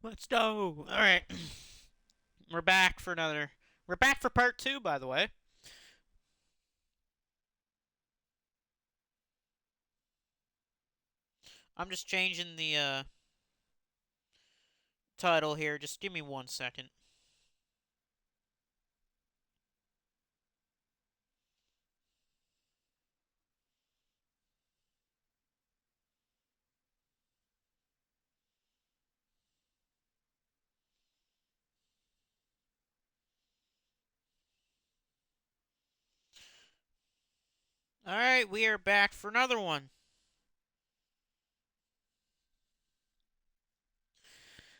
Let's go. All right. We're back for another. We're back for part two, by the way. I'm just changing the title here. Just give me 1 second. All right, we are back for another one.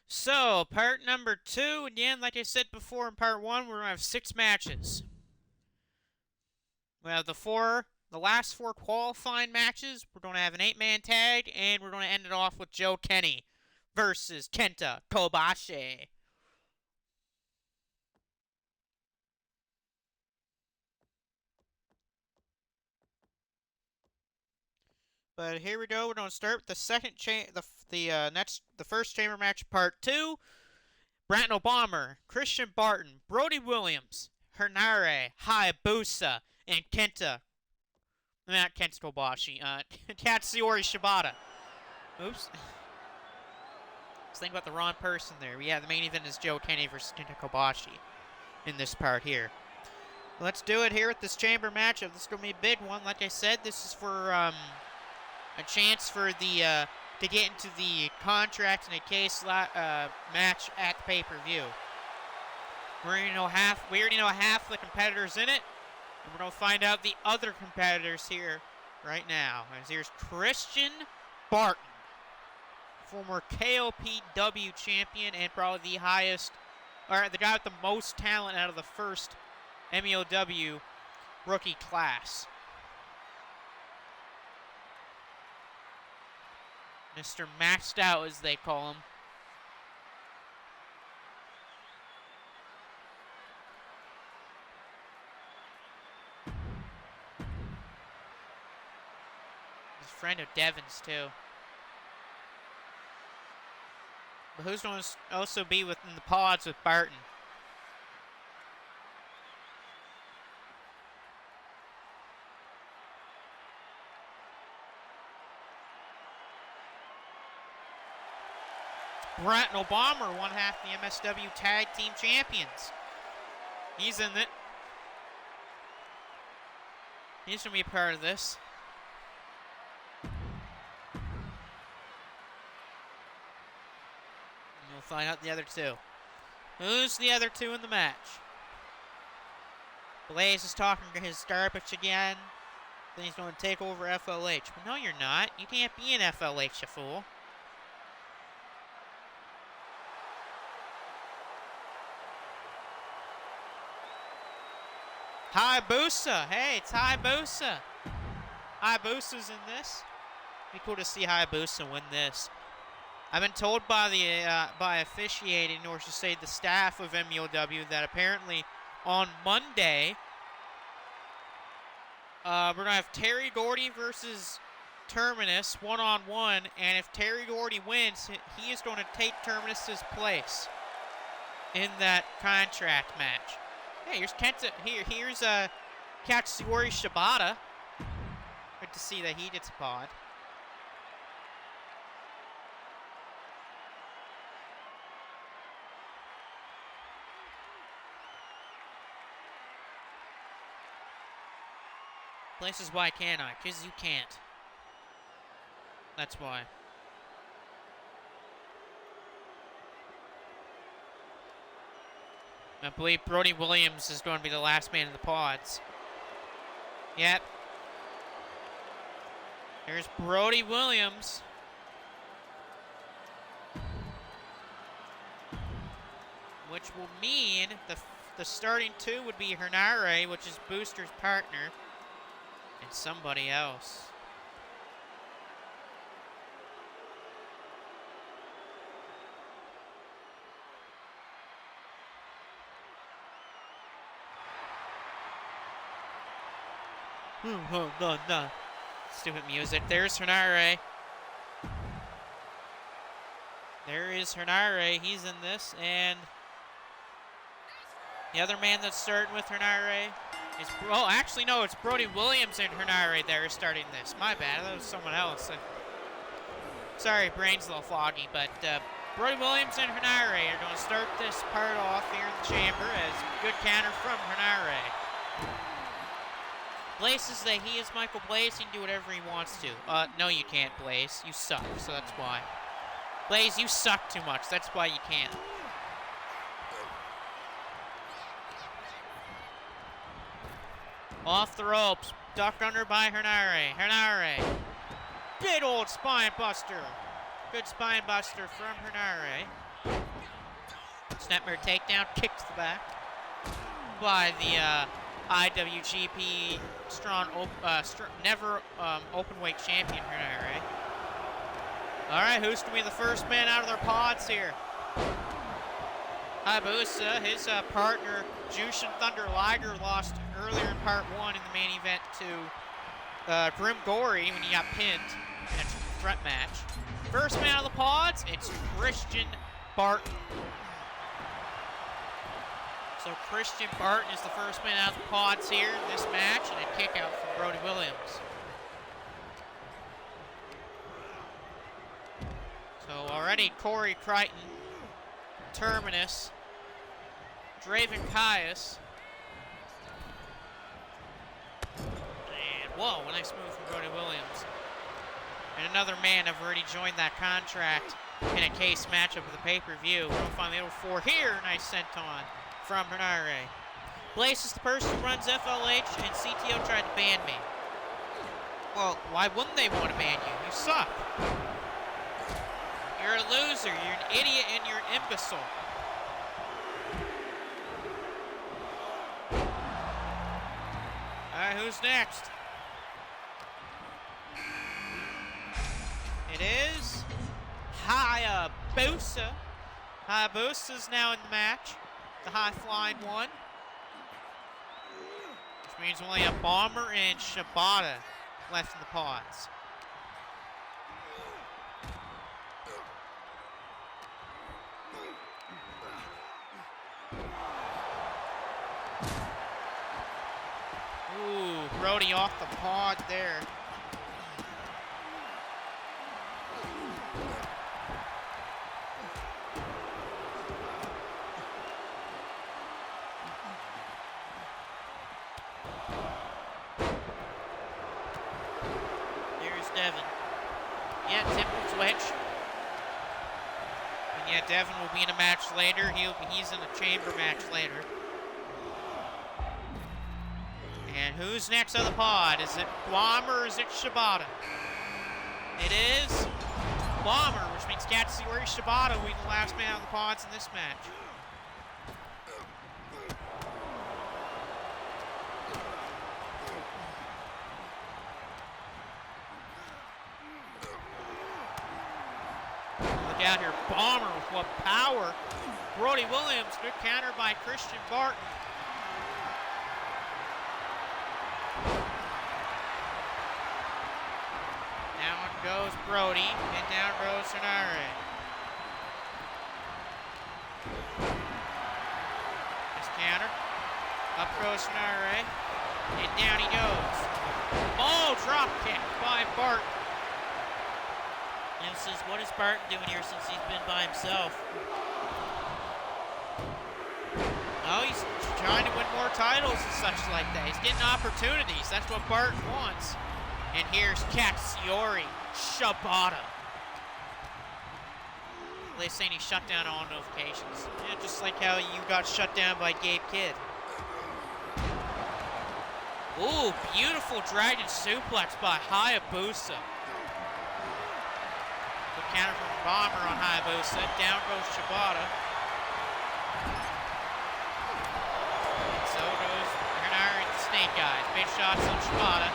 So, part number two. Again, like I said before in part one, we're gonna have 6 matches. We have the last 4 qualifying matches. We're gonna have an 8-man tag, and we're gonna end it off with Joe Kenny versus Kenta Kobashi. But here we go. We're going to start with the first chamber match, part two. Bratno Bomber, Christian Barton, Brody Williams, Hernare, Hayabusa, and not Kenta Kobashi, Katsuyori Shibata. Oops. I was thinking about the wrong person there. Yeah, the main event is Joe Kenny versus Kenta Kobashi in this part here. Let's do it here at this chamber matchup. This is going to be a big one. Like I said, this is for a chance for the to get into the contract and a case match at the pay-per-view. We already know half the competitors in it, and we're gonna find out the other competitors here right now. As here's Christian Barton, former KOPW champion and probably the guy with the most talent out of the first MEOW rookie class. Mr. Maxed Out, as they call him. He's a friend of Devin's, too. But who's going to also be within the pods with Barton? Bratno Bomber, one half the MSW Tag Team Champions. He's in it. He's going to be a part of this. And we'll find out the other two. Who's the other two in the match? Blaze is talking his garbage again. Then he's going to take over FLH. But no, you're not. You can't be in FLH, you fool. Hayabusa. Hey, it's Hayabusa. Hayabusa's in this. Be cool to see Hayabusa win this. I've been told by the by officiating, or should say the staff of MEOW, that apparently on Monday we're gonna have Terry Gordy versus Terminus one-on-one, and if Terry Gordy wins, he is going to take Terminus's place in that contract match. Hey, here's Kenta. Here's Katsuyori Shibata. Good to see that he gets a pod. Places why can't I? Because you can't. That's why. I believe Brody Williams is going to be the last man in the pods. Yep. There's Brody Williams. Which will mean the starting two would be Hernare, which is Booster's partner, and somebody else. No. Stupid music. There's Hernare. There is Hernare. He's in this. And the other man that's starting with Hernare is... Oh, actually, no. It's Brody Williams and Hernare that are starting this. My bad. That was someone else. Sorry, brain's a little foggy. But Brody Williams and Hernare are going to start this part off here in the chamber as good counter from Hernare. Blaze says that he is Michael Blaze. He can do whatever he wants to. No, you can't, Blaze. You suck, so that's why. Blaze, you suck too much. That's why you can't. Off the ropes. Ducked under by Hernare. Hernare. Big old spine buster. Good spine buster from Hernare. Snapmare takedown. Kick to the back by the IWGP never openweight champion Hernare. All right, who's going to be the first man out of their pods here? Hayabusa, his partner, Jushin Thunder Liger, lost earlier in part 1 in the main event to Grim Gory when he got pinned in a threat match. First man out of the pods, it's Christian Barton. So Christian Barton is the first man out of the pods here in this match, and a kick out from Brody Williams. So already Corey Crichton, Terminus, Draven Caius, and whoa, a nice move from Brody Williams. And another man have already joined that contract in a case matchup of the pay-per-view. We're going to find the little 4 here, nice senton from Hernare. Blaze is the person who runs FLH, and CTO tried to ban me. Well, why wouldn't they want to ban you? You suck. You're a loser, you're an idiot, and you're an imbecile. Alright, who's next? It is Hayabusa. Hayabusa's now in the match. The high-flying one. Which means only a Bomber and Shibata left in the pods. Ooh, Brody off the pod there. Devin. Yeah, Temple switch. And yeah, Devin will be in a match later. He's in a chamber match later. And who's next on the pod? Is it Bomber or is it Shibata? It is Bomber, which means Katsuyori Shibata will be the last man on the pods in this match. Out here, Bomber with what power. Brody Williams, good counter by Christian Barton. Down goes Brody, and down goes Hernare. Nice counter. Up goes Hernare, and down he goes. Oh, drop kick by Barton. And says, what is Barton doing here since he's been by himself? Oh, he's trying to win more titles and such like that. He's getting opportunities. That's what Barton wants. And here's Katsuyori Shibata. They're saying he shut down all notifications. Yeah, just like how you got shut down by Gabe Kidd. Ooh, beautiful dragon suplex by Hayabusa. Counter from Bomber on Hayabusa. Down goes Shibata. And so goes Hernare and the Snake Eyes. Big shots on Shibata.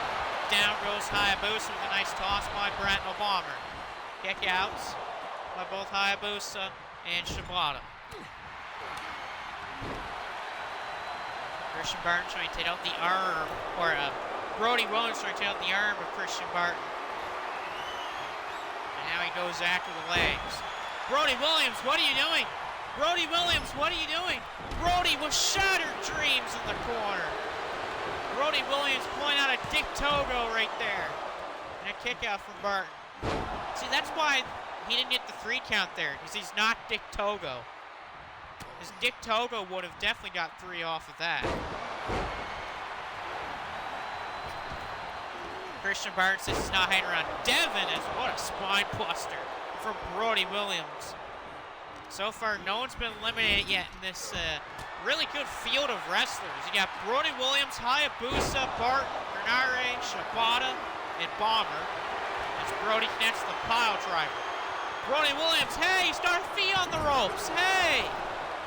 Down goes Hayabusa with a nice toss by Bratno Bomber. Kick outs by both Hayabusa and Shibata. Christian Barton trying to take out the arm, or Brody Williams trying to take out the arm of Christian Barton. Now he goes after the legs. Brody Williams, what are you doing? Brody Williams, what are you doing? Brody with shattered dreams in the corner. Brody Williams pulling out a Dick Togo right there. And a kick out from Barton. See, that's why he didn't get the 3 count there, because he's not Dick Togo. Because Dick Togo would have definitely got 3 off of that. Christian Barton says he's not hanging around. Devin is, what a spine buster from Brody Williams. So far, no one's been eliminated yet in this really good field of wrestlers. You got Brody Williams, Hayabusa, Barton, Hernare, Shibata, and Bomber. As Brody connects the pile driver. Brody Williams, hey, he's got feet on the ropes, hey!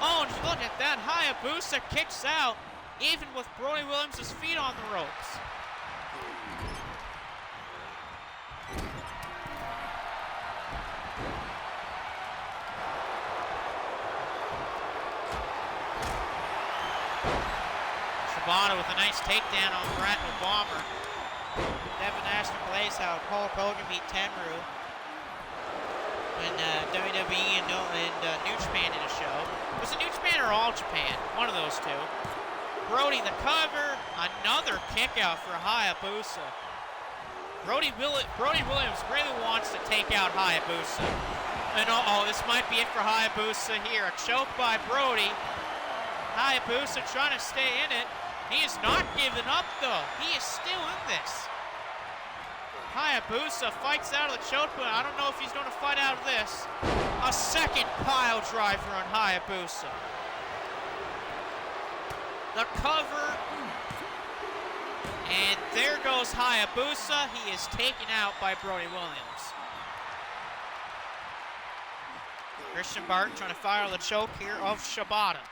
Oh, and look at that, Hayabusa kicks out, even with Brody Williams' feet on the ropes. Shibata with a nice takedown on Bratton Bomber. Devin Nash plays how Hulk Hogan beat Tenryu when WWE and New Japan did a show. Was it New Japan or All Japan? One of those two. Brody the cover. Another kick out for Hayabusa. Brody Williams really wants to take out Hayabusa. And this might be it for Hayabusa here. A choke by Brody. Hayabusa trying to stay in it. He is not giving up though. He is still in this. Hayabusa fights out of the choke, but I don't know if he's going to fight out of this. A second pile driver on Hayabusa. The cover. And there goes Hayabusa. He is taken out by Brody Williams. Christian Barton trying to fire the choke here of Shibata.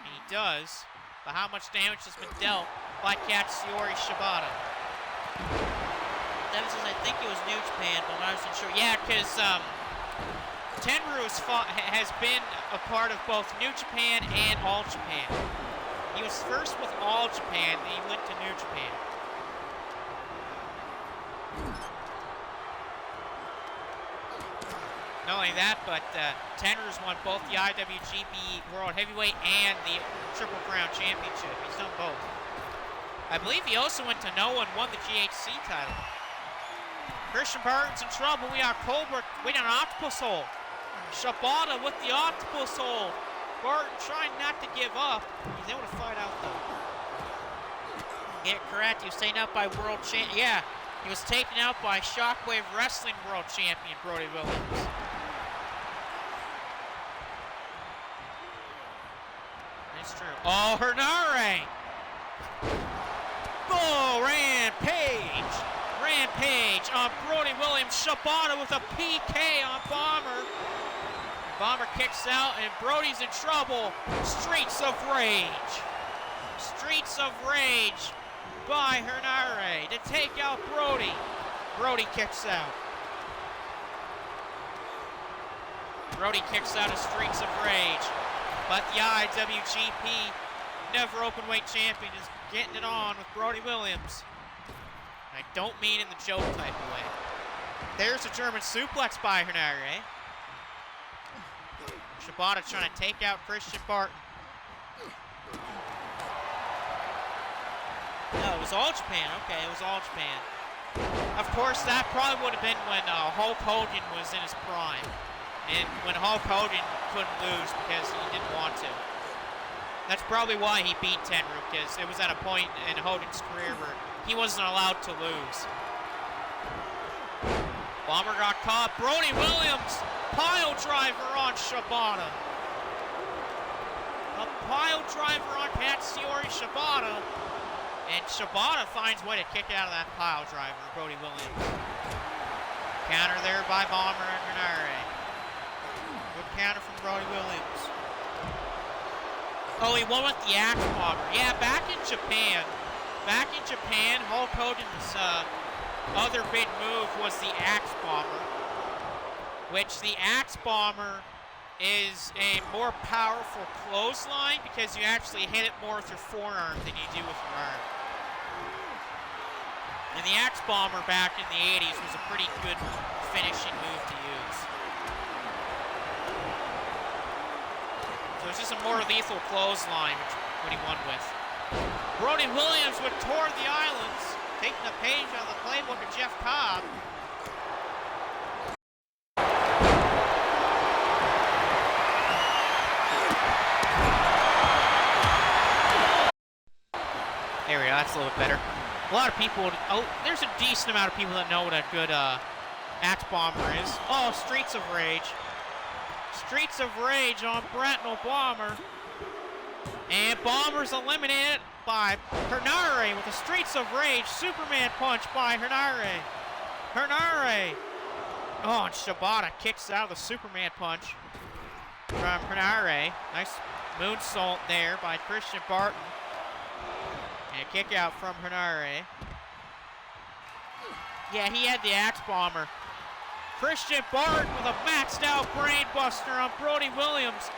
And he does. But how much damage has been dealt by Katsuyori Shibata? Devin says, I think it was New Japan, but I'm not sure. Yeah, because Tenryu has been a part of both New Japan and All Japan. He was first with All Japan, then he went to New Japan. Not only that, but Tenryu's won both the IWGP World Heavyweight and the Triple Crown Championship. He's done both. I believe he also went to Noah and won the GHC title. Christian Barton's in trouble. We got Colbert waiting on an octopus hold. Shibata with the octopus hold. Barton trying not to give up. He's able to fight out though. Get it correct. He was taken out by World Champion. Yeah, he was taken out by Shockwave Wrestling World Champion Brody Williams. That's true. Oh, Hernare. Oh, Rampage. Rampage on Brody Williams. Shibata with a PK on Bomber. Bomber kicks out and Brody's in trouble. Streets of Rage. Streets of Rage by Hernare to take out Brody. Brody kicks out. Brody kicks out of Streets of Rage. But the IWGP Never Openweight Champion is getting it on with Brody Williams. I don't mean in the joke type of way. There's a German suplex by Hernare. Shibata trying to take out Christian Barton. No, it was All Japan. Okay, it was All Japan. Of course, that probably would have been when Hulk Hogan was in his prime. And when Hulk Hogan couldn't lose because he didn't want to. That's probably why he beat Tenryu, because it was at a point in Hogan's career where he wasn't allowed to lose. Bomber got caught. Brody Williams, pile driver on Shibata. A pile driver on Katsuyori Shibata. And Shibata finds a way to kick out of that pile driver, Brody Williams. Counter there by Bomber and Hernare. Good counter from Brody Williams. Oh, he won with the Axe Bomber. Yeah, back in Japan, Hulk Hogan's other big move was the Axe Bomber, which the Axe Bomber is a more powerful clothesline because you actually hit it more with your forearm than you do with your arm. And the Axe Bomber back in the 80s was a pretty good finishing move to use. So it's just a more lethal clothesline, which what he won with. Brody Williams would tour the islands, taking a page out of the playbook of Jeff Cobb. There we go, that's a little bit better. A lot of people, there's a decent amount of people that know what a good axe bomber is. Oh, Streets of Rage. Streets of Rage on Bratnell Bomber. And Bomber's eliminated by Hernare with a Streets of Rage Superman punch by Hernare. Hernare. Oh, and Shibata kicks out of the Superman punch from Hernare. Nice moonsault there by Christian Barton. And a kick out from Hernare. Yeah, he had the axe bomber. Christian Barton with a maxed out brainbuster on Brody Williams.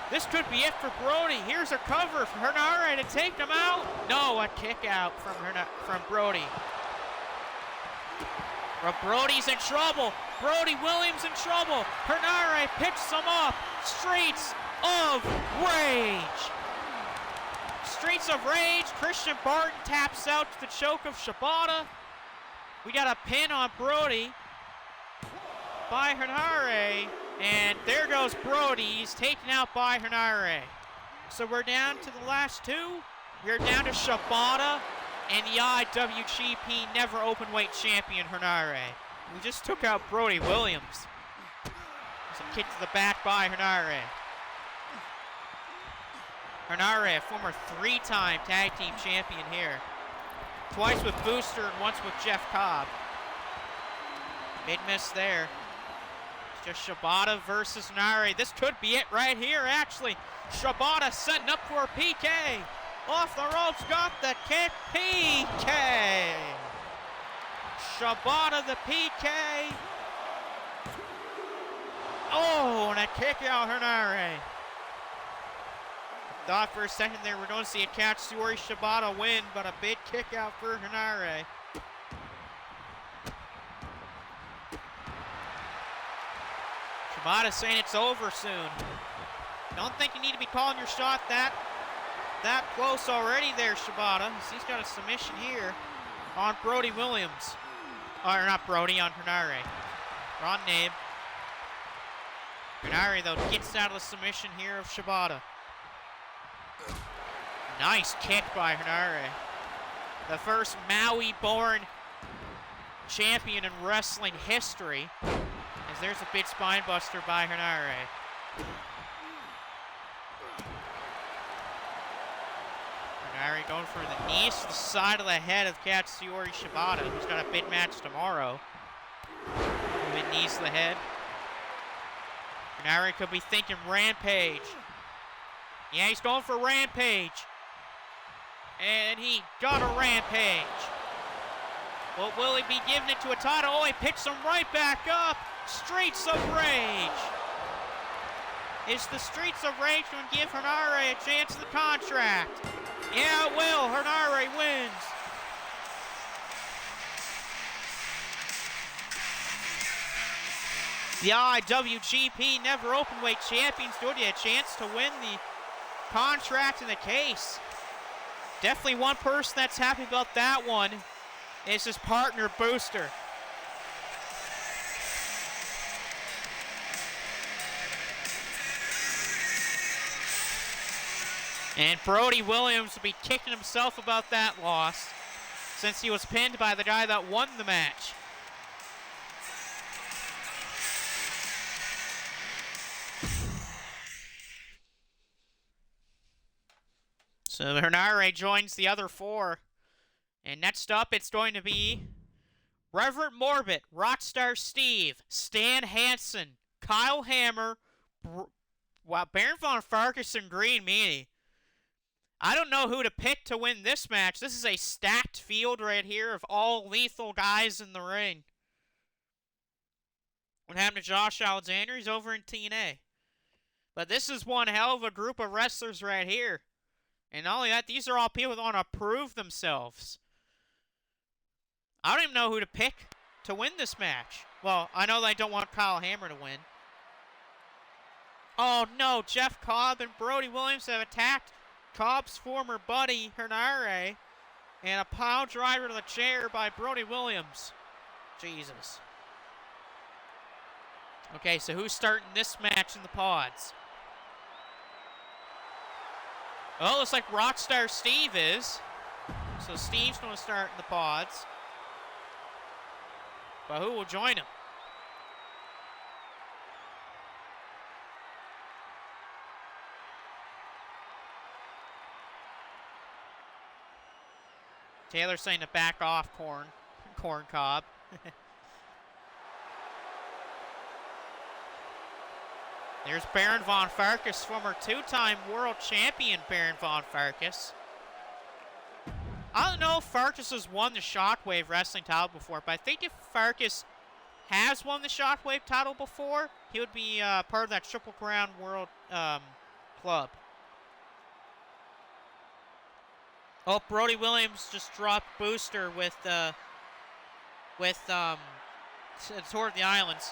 This could be it for Brody. Here's a cover for Hernare to take him out. No, a kick out from Brody. But Brody's in trouble. Brody Williams in trouble. Hernare picks him up. Streets of Rage. Streets of Rage. Christian Barton taps out to the choke of Shibata. We got a pin on Brody by Hernare. And there goes Brody. He's taken out by Hernare. So we're down to the last two. We're down to Shibata and the IWGP Never Openweight Champion Hernare. We just took out Brody Williams. There's a kick to the back by Hernare. Hernare, a former three-time tag team champion here. Twice with Booster and once with Jeff Cobb. Big miss there. It's just Shibata versus Hernare. This could be it right here, actually. Shibata setting up for a PK. Off the ropes, got the kick. PK. Shibata the PK. Oh, and a kick out Hernare. Thought for a second there we're going to see a Katsuyori Shibata win, but a big kick out for Hernare. Shibata saying it's over soon. Don't think you need to be calling your shot that close already there, Shibata. He's got a submission here on Brody Williams. Or not Brody, on Hernare. Wrong name. Hernare, though, gets out of the submission here of Shibata. Nice kick by Hernare. The first Maui-born champion in wrestling history. As there's a big spine buster by Hernare. Hernare going for the knees to the side of the head of Katsuyori Shibata, who's got a big match tomorrow. Moving knees to the head. Hernare could be thinking Rampage. Yeah, he's going for Rampage. And he got a Rampage. Well, will he be giving it to a title? Oh, he picks him right back up. Streets of Rage. Is the Streets of Rage going to give Hernare a chance at the contract? Yeah, it will. Hernare wins. The IWGP Never Openweight Champions do you a chance to win the contract in the case. Definitely one person that's happy about that one is his partner, Booster. And Brody Williams will be kicking himself about that loss since he was pinned by the guy that won the match. So Hernare joins the other four. And next up, it's going to be Reverend Morbid, Rockstar Steve, Stan Hansen, Kyle Hammer, Baron von Farkas, and Green Meanie. I don't know who to pick to win this match. This is a stacked field right here of all lethal guys in the ring. What happened to Josh Alexander? He's over in TNA. But this is one hell of a group of wrestlers right here. And not only that, these are all people that want to prove themselves. I don't even know who to pick to win this match. Well, I know that I don't want Kyle Hammer to win. Oh no, Jeff Cobb and Brody Williams have attacked Cobb's former buddy, Hernare. And a pile driver to the chair by Brody Williams. Jesus. Okay, so who's starting this match in the pods? Oh, looks like Rockstar Steve is. So Steve's going to start in the pods. But who will join him? Taylor's saying to back off, Corn Cobb. There's Baron Von Farkas, former two-time world champion Baron Von Farkas. I don't know if Farkas has won the Shockwave wrestling title before, but I think if Farkas has won the Shockwave title before, he would be part of that Triple Crown World club. Oh, Brody Williams just dropped Booster with Toward the Islands.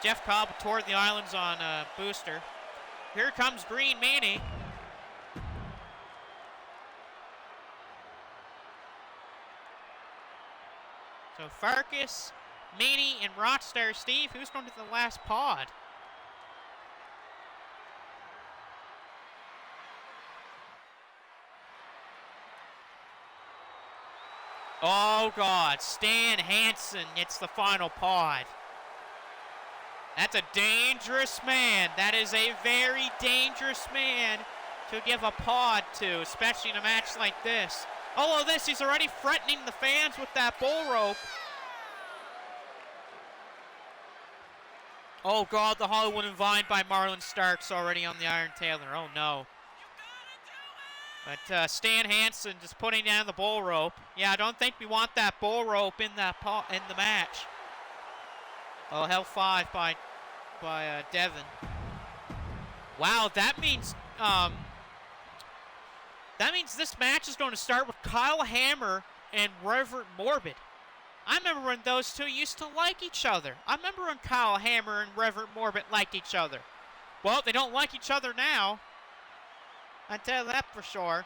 Jeff Cobb Toward the Islands on Booster. Here comes Green Meanie. So Farkas, Meanie, and Rockstar Steve. Who's going to the last pod? Oh, God. Stan Hansen gets the final pod. That's a dangerous man. That is a very dangerous man to give a pod to, especially in a match like this. Oh, this, he's already threatening the fans with that bull rope. Oh, God, the Hollywood and Vine by Marlon Starks already on the Iron Taylor. Oh, no. But Stan Hansen just putting down the bull rope. Yeah, I don't think we want that bull rope in the match. Oh, hell 5 by Devin. Wow, that means this match is going to start with Kyle Hammer and Reverend Morbid. I remember when those two used to like each other. I remember when Kyle Hammer and Reverend Morbid liked each other. Well, they don't like each other now. I tell you that for sure.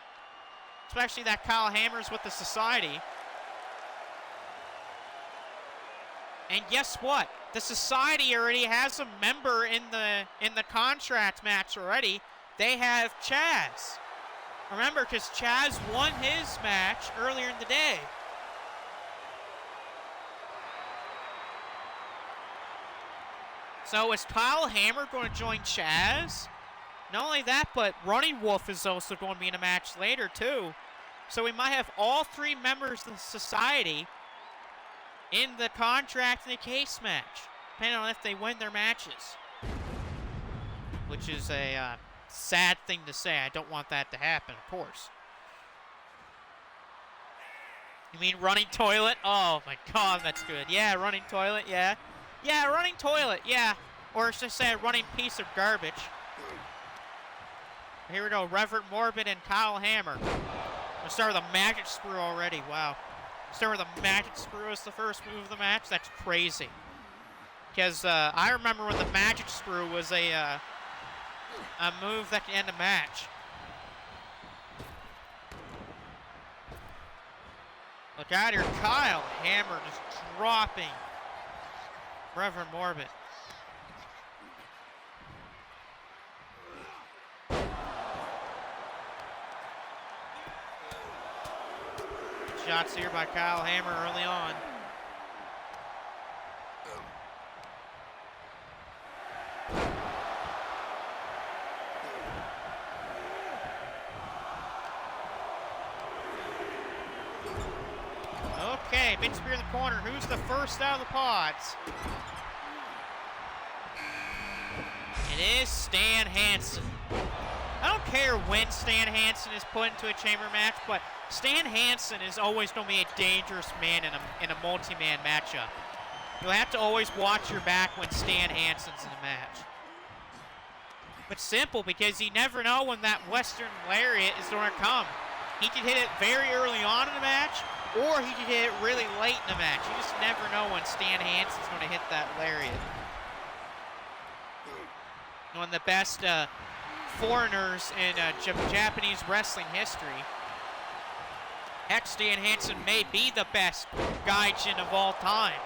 Especially that Kyle Hammer's with the Society. And guess what? The Society already has a member in the contract match already. They have Chaz. Remember, because Chaz won his match earlier in the day. So is Kyle Hammer going to join Chaz? Not only that, but Running Wolf is also going to be in a match later, too. So we might have all three members of the Society in the contract and the case match, depending on if they win their matches. Which is a sad thing to say. I don't want that to happen, of course. You mean Running Toilet? Oh my God, that's good. Yeah, Running Toilet, yeah. Yeah, Running Toilet, yeah. Or should I say a running piece of garbage. Here we go, Reverend Morbid and Kyle Hammer. We'll start with a Magic Screw already, wow. Start with a Magic Screw as the first move of the match, that's crazy. Because I remember when the Magic Screw was a move that could end a match. Look out here, Kyle Hammer just dropping Reverend Morbid. Shots here by Kyle Hammer early on. Okay, big spear in the corner. Who's the first out of the pods? It is Stan Hansen. I don't care when Stan Hansen is put into a chamber match, but Stan Hansen is always going to be a dangerous man in a multi-man matchup. You'll have to always watch your back when Stan Hansen's in a match. But simple, because you never know when that Western Lariat is going to come. He could hit it very early on in the match, or he could hit it really late in the match. You just never know when Stan Hansen's going to hit that Lariat. one of the best foreigners in Japanese wrestling history. Heck, Stan Hansen may be the best gaijin of all time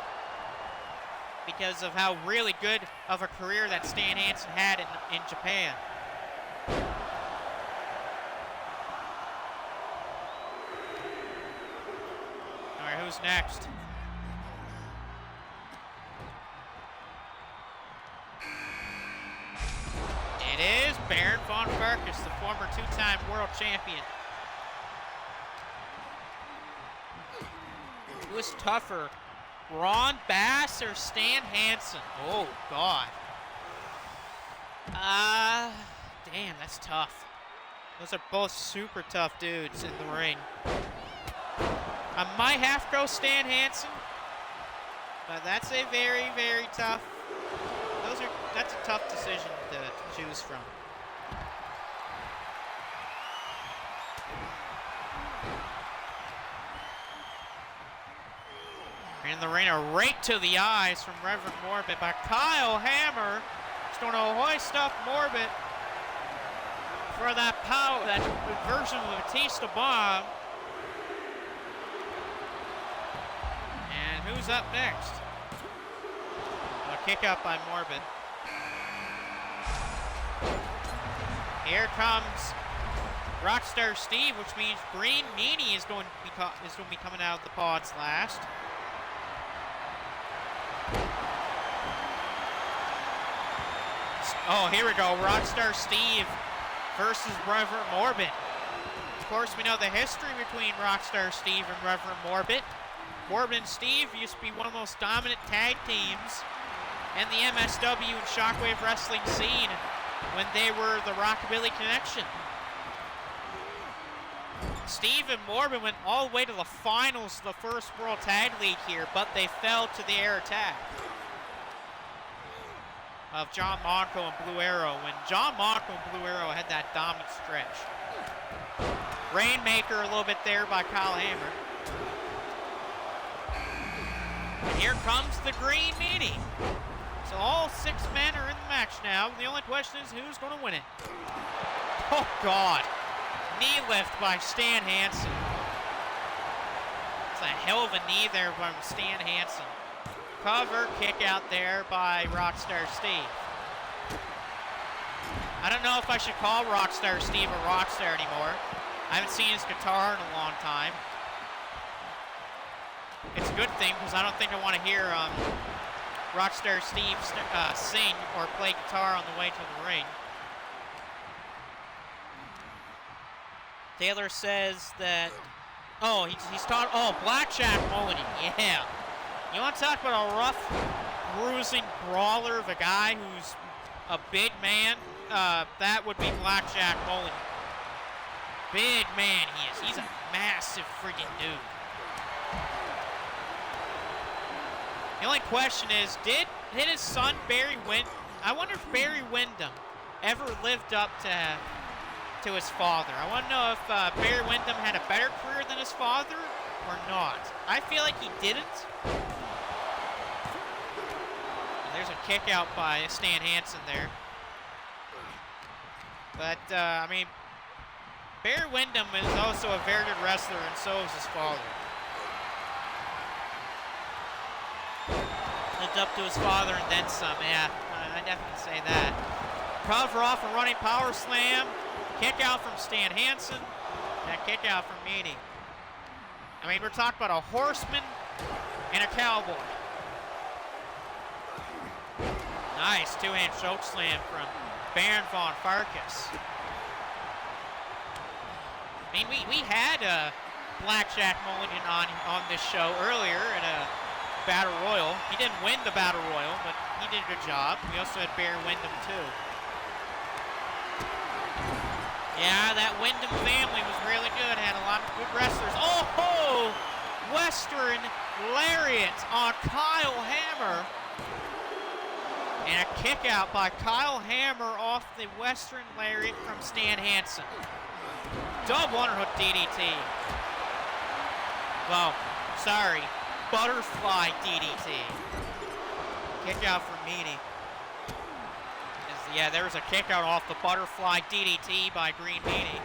because of how really good of a career that Stan Hansen had in Japan. All right, who's next? It is Baron von Farkas, the former two-time world champion. Who was tougher, Ron Bass or Stan Hansen? Oh, God. Damn, that's tough. Those are both super tough dudes in the ring. I might have to go Stan Hansen, but that's a very, very tough. That's a tough decision to choose from. In the ring, a rake to the eyes from Reverend Morbid by Kyle Hammer. He's going to hoist up Morbid for that power, that version of the Batista Bomb. And who's up next? A kick out by Morbid. Here comes Rockstar Steve, which means Green Meanie is going to be coming out of the pods last. Oh, here we go. Rockstar Steve versus Reverend Morbid. Of course, we know the history between Rockstar Steve and Reverend Morbid. Morbid and Steve used to be one of the most dominant tag teams in the MSW and Shockwave wrestling scene when they were the Rockabilly Connection. Steve and Morbid went all the way to the finals of the first World Tag League here, but they fell to the air attack of John Monco and Blue Arrow when John Monco and Blue Arrow had that dominant stretch. Rainmaker a little bit there by Kyle Hammer. And here comes the Green Meanie. So all 6 men are in the match now. The only question is who's going to win it. Oh, God. Knee lift by Stan Hansen. It's a hell of a knee there from Stan Hansen. Cover kick out there by Rockstar Steve. I don't know if I should call Rockstar Steve a Rockstar anymore. I haven't seen his guitar in a long time. It's a good thing because I don't think I want to hear Rockstar Steve sing or play guitar on the way to the ring. Taylor says that, he's taught, Blackjack Mulligan, yeah. You want to talk about a rough, bruising brawler of a guy who's a big man? That would be Blackjack Mulligan. Big man he is. He's a massive freaking dude. The only question is, did his son Barry Windham, I wonder if Barry Windham ever lived up to his father. I want to know if Barry Windham had a better career than his father or not. I feel like he didn't. There's a kick out by Stan Hansen there. But, I mean, Barry Windham is also a very good wrestler, and so is his father. Lived up to his father and then some, yeah. I definitely say that. Cover off a running power slam. Kick out from Stan Hansen. And a kick out from Meanie. I mean, we're talking about a horseman and a cowboy. Nice two-hand choke slam from Baron von Farkas. I mean, we had Blackjack Mulligan on this show earlier at a Battle Royal. He didn't win the Battle Royal, but he did a good job. We also had Barry Windham, too. Yeah, that Windham family was really good. Had a lot of good wrestlers. Oh, Western Lariat on Kyle Hammer. And a kick out by Kyle Hammer off the Western Lariat from Stan Hansen. Double underhook DDT. Well, sorry. Butterfly DDT. Kick out from Meanie. As Yeah, there was a kick out off the butterfly DDT by Green Meanie.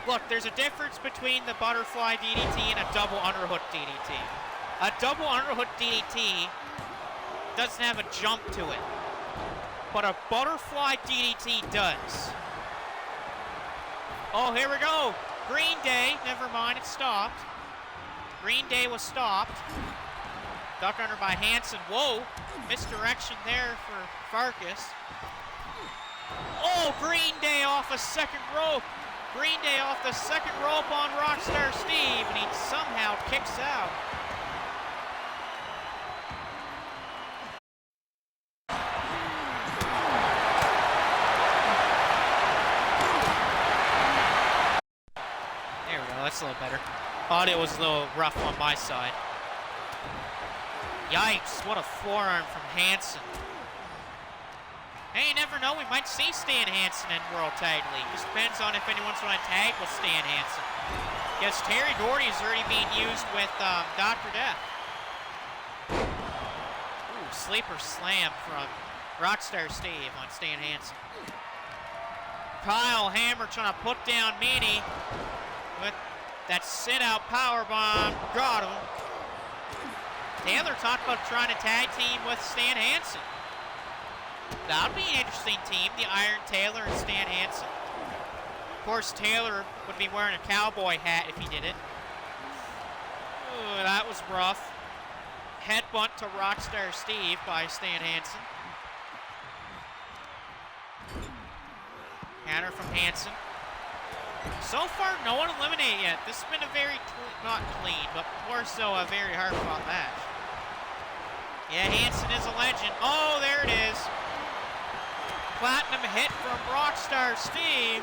Look, there's a difference between the butterfly DDT and a double underhook DDT. A double underhook DDT doesn't have a jump to it, but a butterfly DDT does. Oh, here we go. Green Day, never mind, it stopped. Green Day was stopped. Duck under by Hansen. Whoa, misdirection there for Farkas. Oh, Green Day off a second rope. Green Day off the second rope on Rockstar Steve, and he somehow kicks out. There we go, that's a little better. Audio was a little rough on my side. Yikes, what a forearm from Hansen. Hey, you never know, we might see Stan Hansen in World Tag League. Just depends on if anyone's going to tag with Stan Hansen. Because Terry Gordy is already being used with Dr. Death. Ooh, sleeper slam from Rockstar Steve on Stan Hansen. Kyle Hammer trying to put down Meanie with that sit-out powerbomb. Got him. Taylor talked about trying to tag team with Stan Hansen. That would be an interesting team, the Iron Taylor and Stan Hansen. Of course, Taylor would be wearing a cowboy hat if he did it. Ooh, that was rough. Headbutt to Rockstar Steve by Stan Hansen. Counter from Hansen. So far, no one eliminated yet. This has been a very, not clean, but more so a very hard-fought match. Yeah, Hansen is a legend. Oh, there it is. Platinum hit from Rockstar Steve.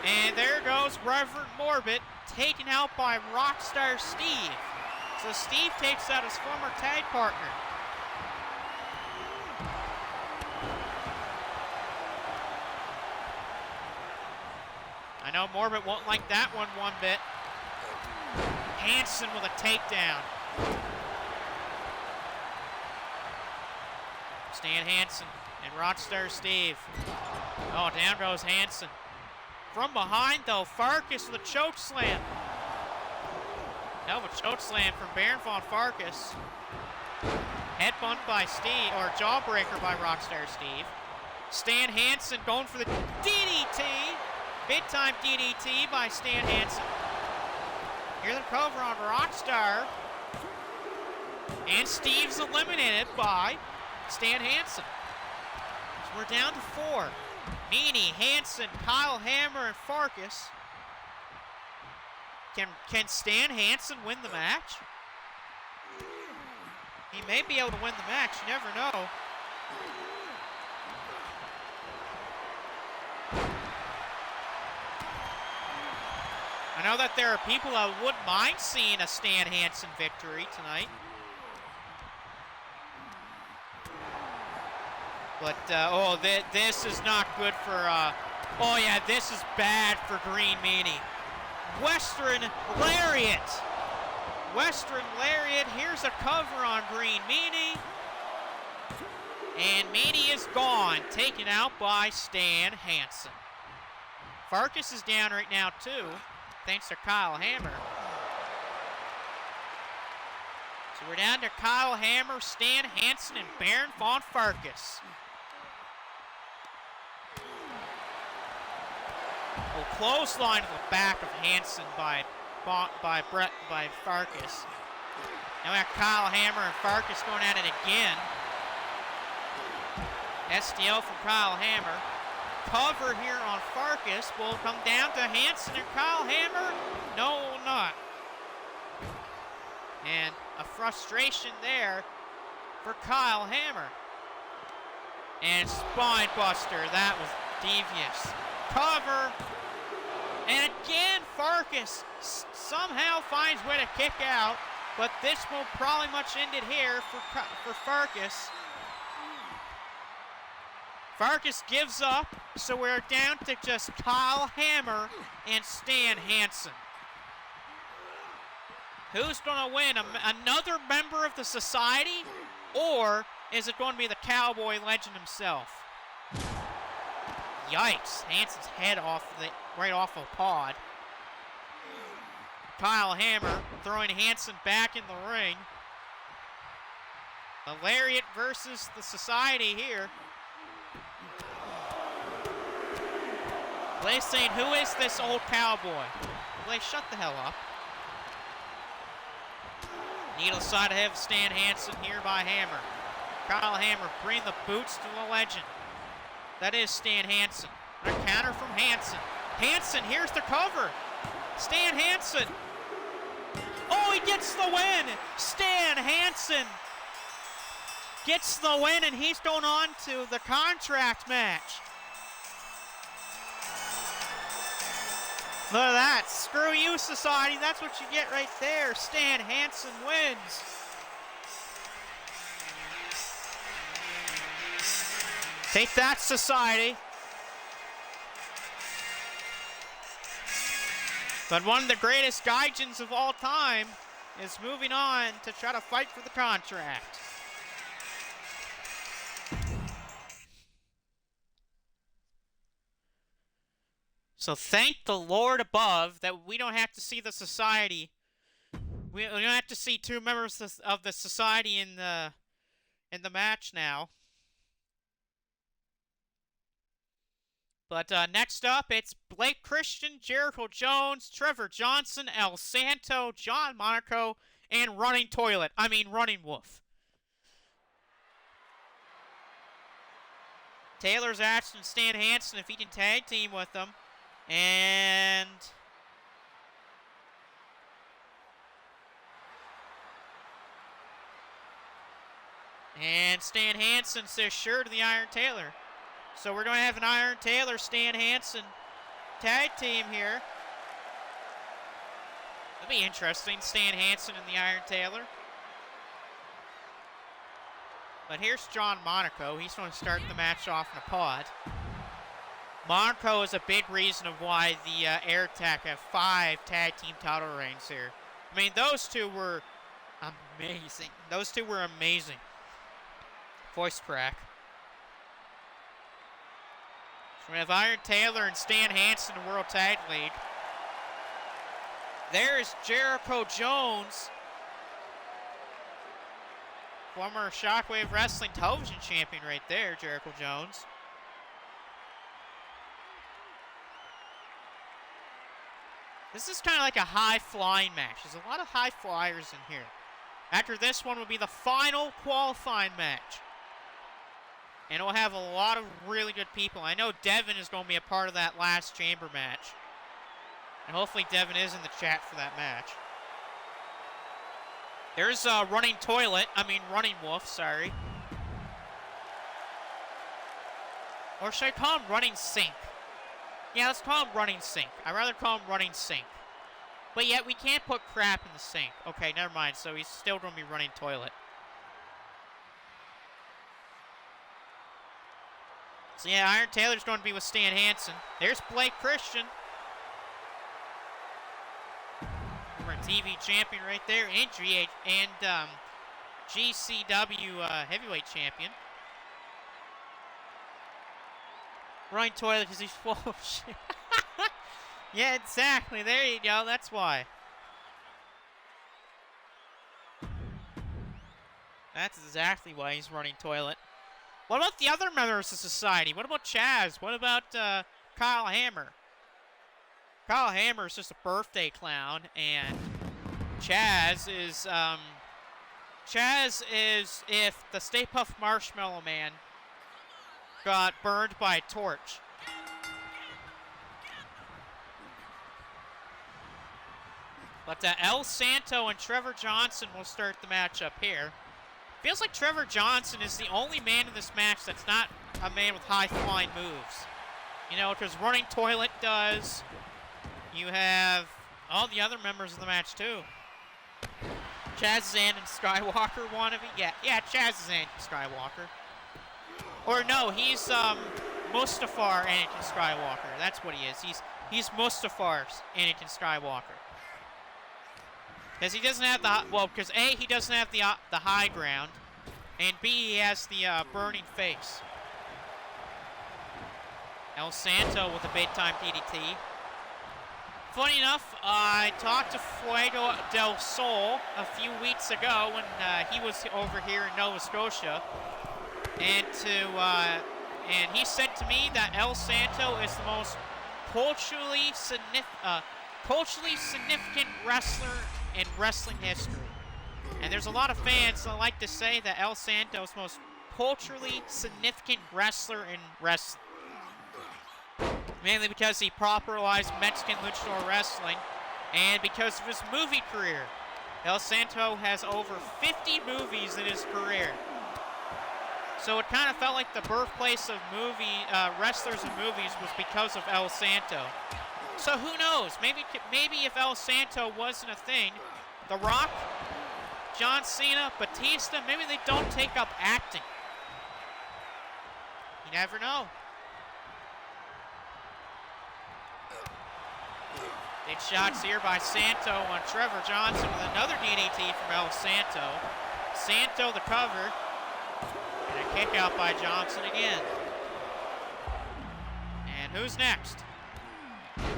And there goes Reverend Morbid, taken out by Rockstar Steve. So Steve takes out his former tag partner. I know Morbid won't like that one bit. Hansen with a takedown. Stan Hansen and Rockstar Steve. Oh, down goes Hansen. From behind, though, Farkas with a choke slam. Hell of a choke slam from Baron von Farkas. Headbutt by Steve, or jawbreaker by Rockstar Steve. Stan Hansen going for the DDT. Big time DDT by Stan Hansen. Here's the cover on Rockstar. And Steve's eliminated by Stan Hansen. So we're down to 4. Meanie, Hansen, Kyle Hammer, and Farkas. Can Stan Hansen win the match? He may be able to win the match, you never know. I know that there are people that wouldn't mind seeing a Stan Hansen victory tonight. But, oh, this is not good for, oh yeah, this is bad for Green Meanie. Western Lariat. Western Lariat, here's a cover on Green Meanie. And Meanie is gone, taken out by Stan Hansen. Farkas is down right now, too, thanks to Kyle Hammer. So we're down to Kyle Hammer, Stan Hansen, and Baron von Farkas. Oh, clothesline to the back of Hansen by Farkas. Now we have Kyle Hammer and Farkas going at it again. STL from Kyle Hammer. Cover here on Farkas will come down to Hansen and Kyle Hammer. No, it will not. And a frustration there for Kyle Hammer. And spine buster, that was devious. Cover. And again, Farkas somehow finds way to kick out, but this will probably much end it here for Farkas. Farkas gives up, so we're down to just Kyle Hammer and Stan Hansen. Who's going to win? Another member of the society? Or is it going to be the cowboy legend himself? yikes. Hansen's head right off of pod. Kyle Hammer throwing Hansen back in the ring. A lariat versus the Society here. Blaze saying, who is this old cowboy? Blaze, shut the hell up. Needle side ahead of Stan Hansen here by Hammer. Kyle Hammer bringing the boots to the legend. That is Stan Hansen. A counter from Hansen. Hansen, here's the cover. Stan Hansen. Oh, he gets the win. Stan Hansen gets the win, and he's going on to the contract match. Look at that. Screw you, Society. That's what you get right there. Stan Hansen wins. Take that, Society. But one of the greatest Gaijins of all time is moving on to try to fight for the contract. So thank the Lord above that we don't have to see the Society. We don't have to see two members of the Society in the match now. But next up, it's Blake Christian, Jericho Jones, Trevor Johnson, El Santo, John Monaco, and Running Wolf. Taylor's asking Stan Hansen if he can tag team with them. And Stan Hansen says sure to the Iron Taylor. So we're going to have an Iron Taylor, Stan Hansen tag team here. That'll be interesting, Stan Hansen and the Iron Taylor. But here's John Monaco. He's going to start the match off in a pod. Monaco is a big reason of why the Air Attack have 5 tag team title reigns here. I mean, those two were amazing. Those two were amazing. Voice crack. So we have Iron Taylor and Stan Hansen in the World Tag League. There's Jericho Jones, former Shockwave Wrestling Television Champion right there, Jericho Jones. This is kind of like a high-flying match. There's a lot of high flyers in here. After this one will be the final qualifying match. And it will have a lot of really good people. I know Devin is going to be a part of that last chamber match. And hopefully Devin is in the chat for that match. There's Running Wolf, sorry. Or should I call him Running Sink? Yeah, let's call him Running Sink. I'd rather call him Running Sink. But yet we can't put crap in the sink. Okay, never mind. So he's still going to be Running Toilet. So yeah, Iron Taylor's going to be with Stan Hansen. There's Blake Christian. Former TV champion right there. And GCW heavyweight champion. Running Toilet because he's full of shit. Yeah, exactly. There you go. That's why. That's exactly why he's Running Toilet. What about the other members of Society? What about Chaz? What about Kyle Hammer? Kyle Hammer is just a birthday clown, and Chaz is if the Stay Puft Marshmallow Man got burned by a torch. But El Santo and Trevor Johnson will start the match up here. Feels like Trevor Johnson is the only man in this match that's not a man with high-flying moves. You know, because Running Toilet does. You have all the other members of the match, too. Chaz is Anakin Skywalker wannabe? Yeah, Chaz is Anakin Skywalker. Or no, he's Mustafar Anakin Skywalker. That's what he is. He's Mustafar's Anakin Skywalker. Because he doesn't have because A, he doesn't have the high ground, and B, he has the burning face. El Santo with a big-time DDT. Funny enough, I talked to Fuego del Sol a few weeks ago when he was over here in Nova Scotia, and he said to me that El Santo is the most culturally significant wrestler in wrestling history. And there's a lot of fans that like to say that El Santo is the most culturally significant wrestler in wrestling. Mainly because he popularized Mexican luchador wrestling and because of his movie career. El Santo has over 50 movies in his career. So it kind of felt like the birthplace of wrestlers and movies was because of El Santo. So who knows? Maybe if El Santo wasn't a thing, The Rock, John Cena, Batista, maybe they don't take up acting. You never know. Big shots here by Santo on Trevor Johnson with another DDT from El Santo. Santo the cover. And a kick out by Johnson again. And who's next?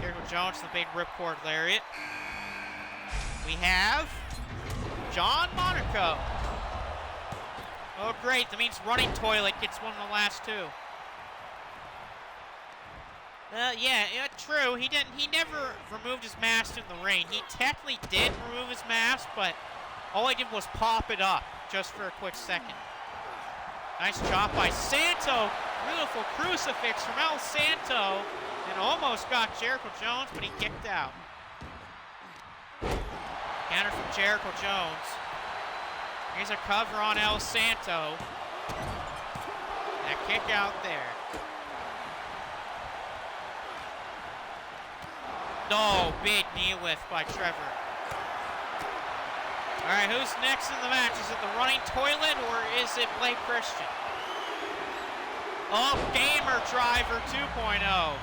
Jericho Jones, the big ripcord lariat. We have John Monaco. Oh, great. That means Running Toilet gets one of the last two. Yeah, true. He never removed his mask in the ring. He technically did remove his mask, but all he did was pop it up just for a quick second. Nice chop by Santo. Beautiful crucifix from El Santo. And almost got Jericho Jones, but he kicked out. Counter from Jericho Jones. Here's a cover on El Santo. And a kick out there. No, big knee lift by Trevor. All right, who's next in the match? Is it the Running Toilet or is it Blake Christian? Oh, Gamer Driver 2.0.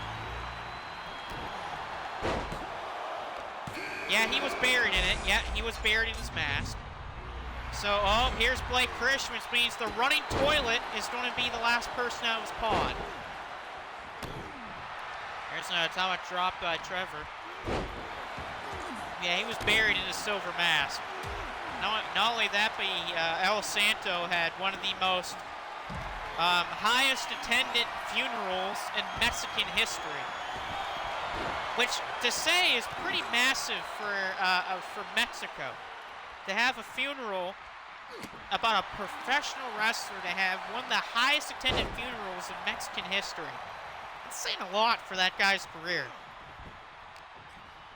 Yeah, he was buried in it. Yeah, he was buried in his mask. So, here's Blake Christian, which means the Running Toilet is going to be the last person out of his pod. There's an atomic drop by Trevor. Yeah, he was buried in his silver mask. Not only that, but El Santo had one of the most highest attended funerals in Mexican history. Which, to say, is pretty massive for Mexico. To have a funeral about a professional wrestler, to have one of the highest attended funerals in Mexican history. It's saying a lot for that guy's career.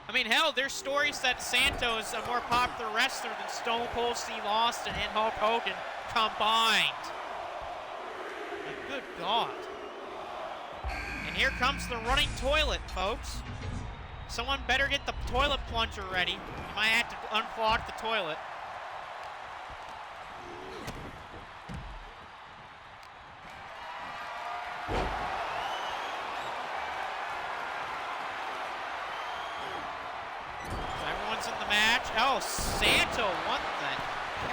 I mean, hell, there's stories that Santo is a more popular wrestler than Stone Cold Steve Austin and Hulk Hogan combined. Like, good God. And here comes the Running Toilet, folks. Someone better get the toilet plunger ready. You might have to unclog the toilet. Everyone's in the match. Oh, Santo, what the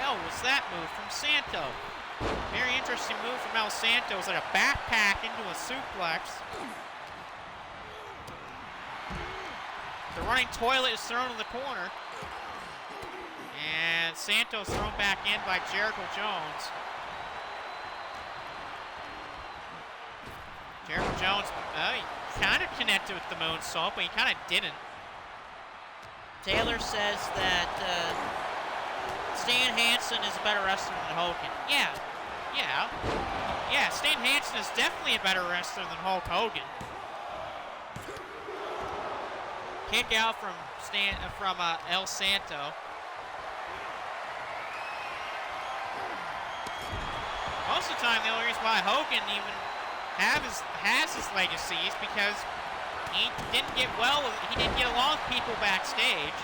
hell was that move from Santo? Very interesting move from El Santo. It was like a backpack into a suplex. The Running Toilet is thrown in the corner. And Santo's thrown back in by Jericho Jones. Jericho Jones, he kind of connected with the moonsault, but he kind of didn't. Taylor says that Stan Hansen is a better wrestler than Hogan. Yeah, Stan Hansen is definitely a better wrestler than Hulk Hogan. Kick out from El Santo. Most of the time, the only reason why Hogan even has his legacy is because he didn't get along with people backstage.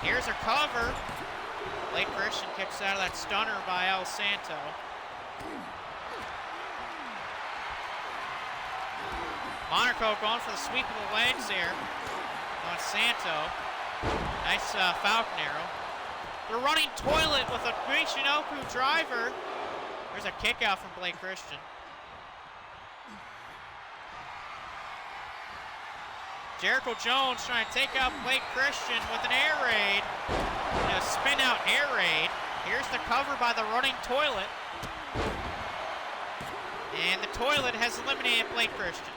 Here's a cover. Blake Christian kicks out of that stunner by El Santo. Monaco going for the sweep of the legs here on Santo. Nice Falcon Arrow. The Running Toilet with a Michinoku driver. There's a kick out from Blake Christian. Jericho Jones trying to take out Blake Christian with an air raid. A spin out air raid. Here's the cover by the running toilet. And the toilet has eliminated Blake Christian.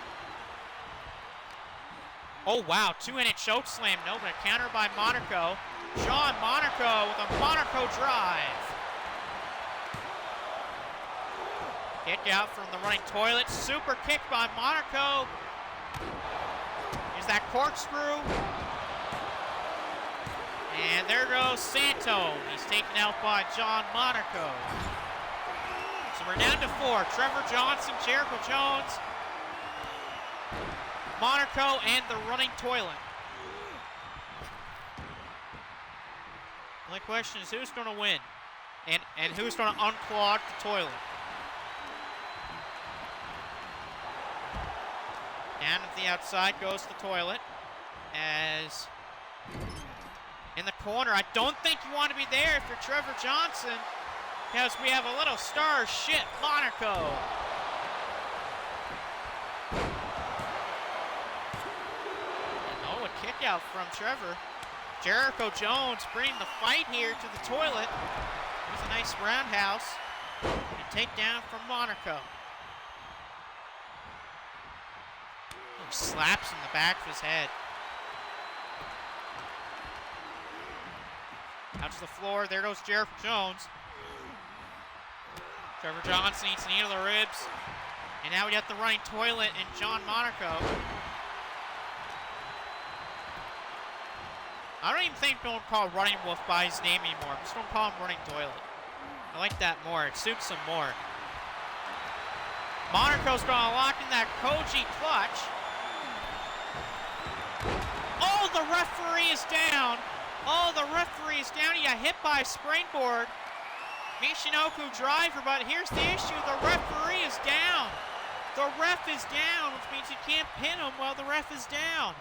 Oh wow, two-handed choke slam. No, but a counter by Monaco. John Monaco with a Monaco drive. Kick out from the running toilet. Super kick by Monaco. Is that corkscrew? And there goes Santo. He's taken out by John Monaco. So we're down to 4. Trevor Johnson, Jericho Jones, Monaco, and the running toilet. The only question is who's going to win? And who's going to unclog the toilet? Down to the outside goes the toilet. As in the corner, I don't think you want to be there if you're Trevor Johnson, because we have a little star shit, Monaco. And a kick out from Trevor. Jericho Jones bringing the fight here to the toilet. There's a nice roundhouse and takedown from Monaco. Slaps in the back of his head. Out to the floor. There goes Jericho Jones. Trevor Johnson eats a knee to the ribs. And now we got the running toilet and John Monaco. I don't even think don't call Running Wolf by his name anymore. I'm just going to call him Running Toilet. I like that more. It suits him more. Monaco's going to lock in that Koji clutch. Oh, the referee is down. Oh, the referee is down. He got hit by a springboard. Michinoku driver, but here's the issue. The referee is down. The ref is down, which means you can't pin him while the ref is down.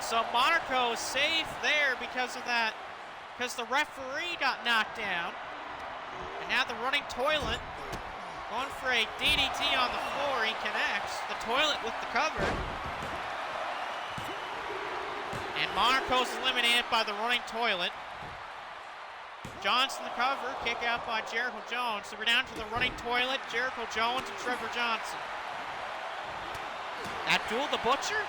So Monaco is safe there because of that, because the referee got knocked down. And now the running toilet going for a DDT on the floor. He connects the toilet with the cover. And Monaco's eliminated by the running toilet. Johnson the cover, kick out by Jericho Jones. So we're down to the running toilet, Jericho Jones and Trevor Johnson. Abdul the Butcher?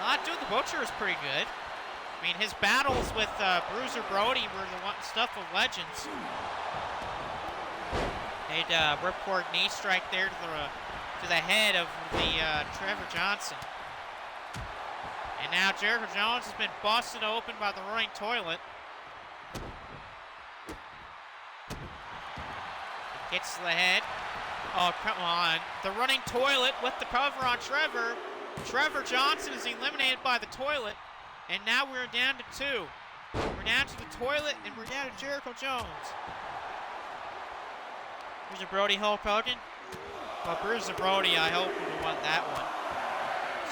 Well, Abdul the Butcher is pretty good. I mean, his battles with Bruiser Brody were the stuff of legends. They'd ripcord knee strike there to the head of the Trevor Johnson. And now Jericho Jones has been busted open by the running toilet. Hits to the head. Oh, come on. The running toilet with the cover on Trevor. Trevor Johnson is eliminated by the toilet. And now we're down to 2. We're down to the toilet and we're down to Jericho Jones. Bruiser Brody, Hulk Hogan. Well, Bruiser Brody, I hope, would have won that one.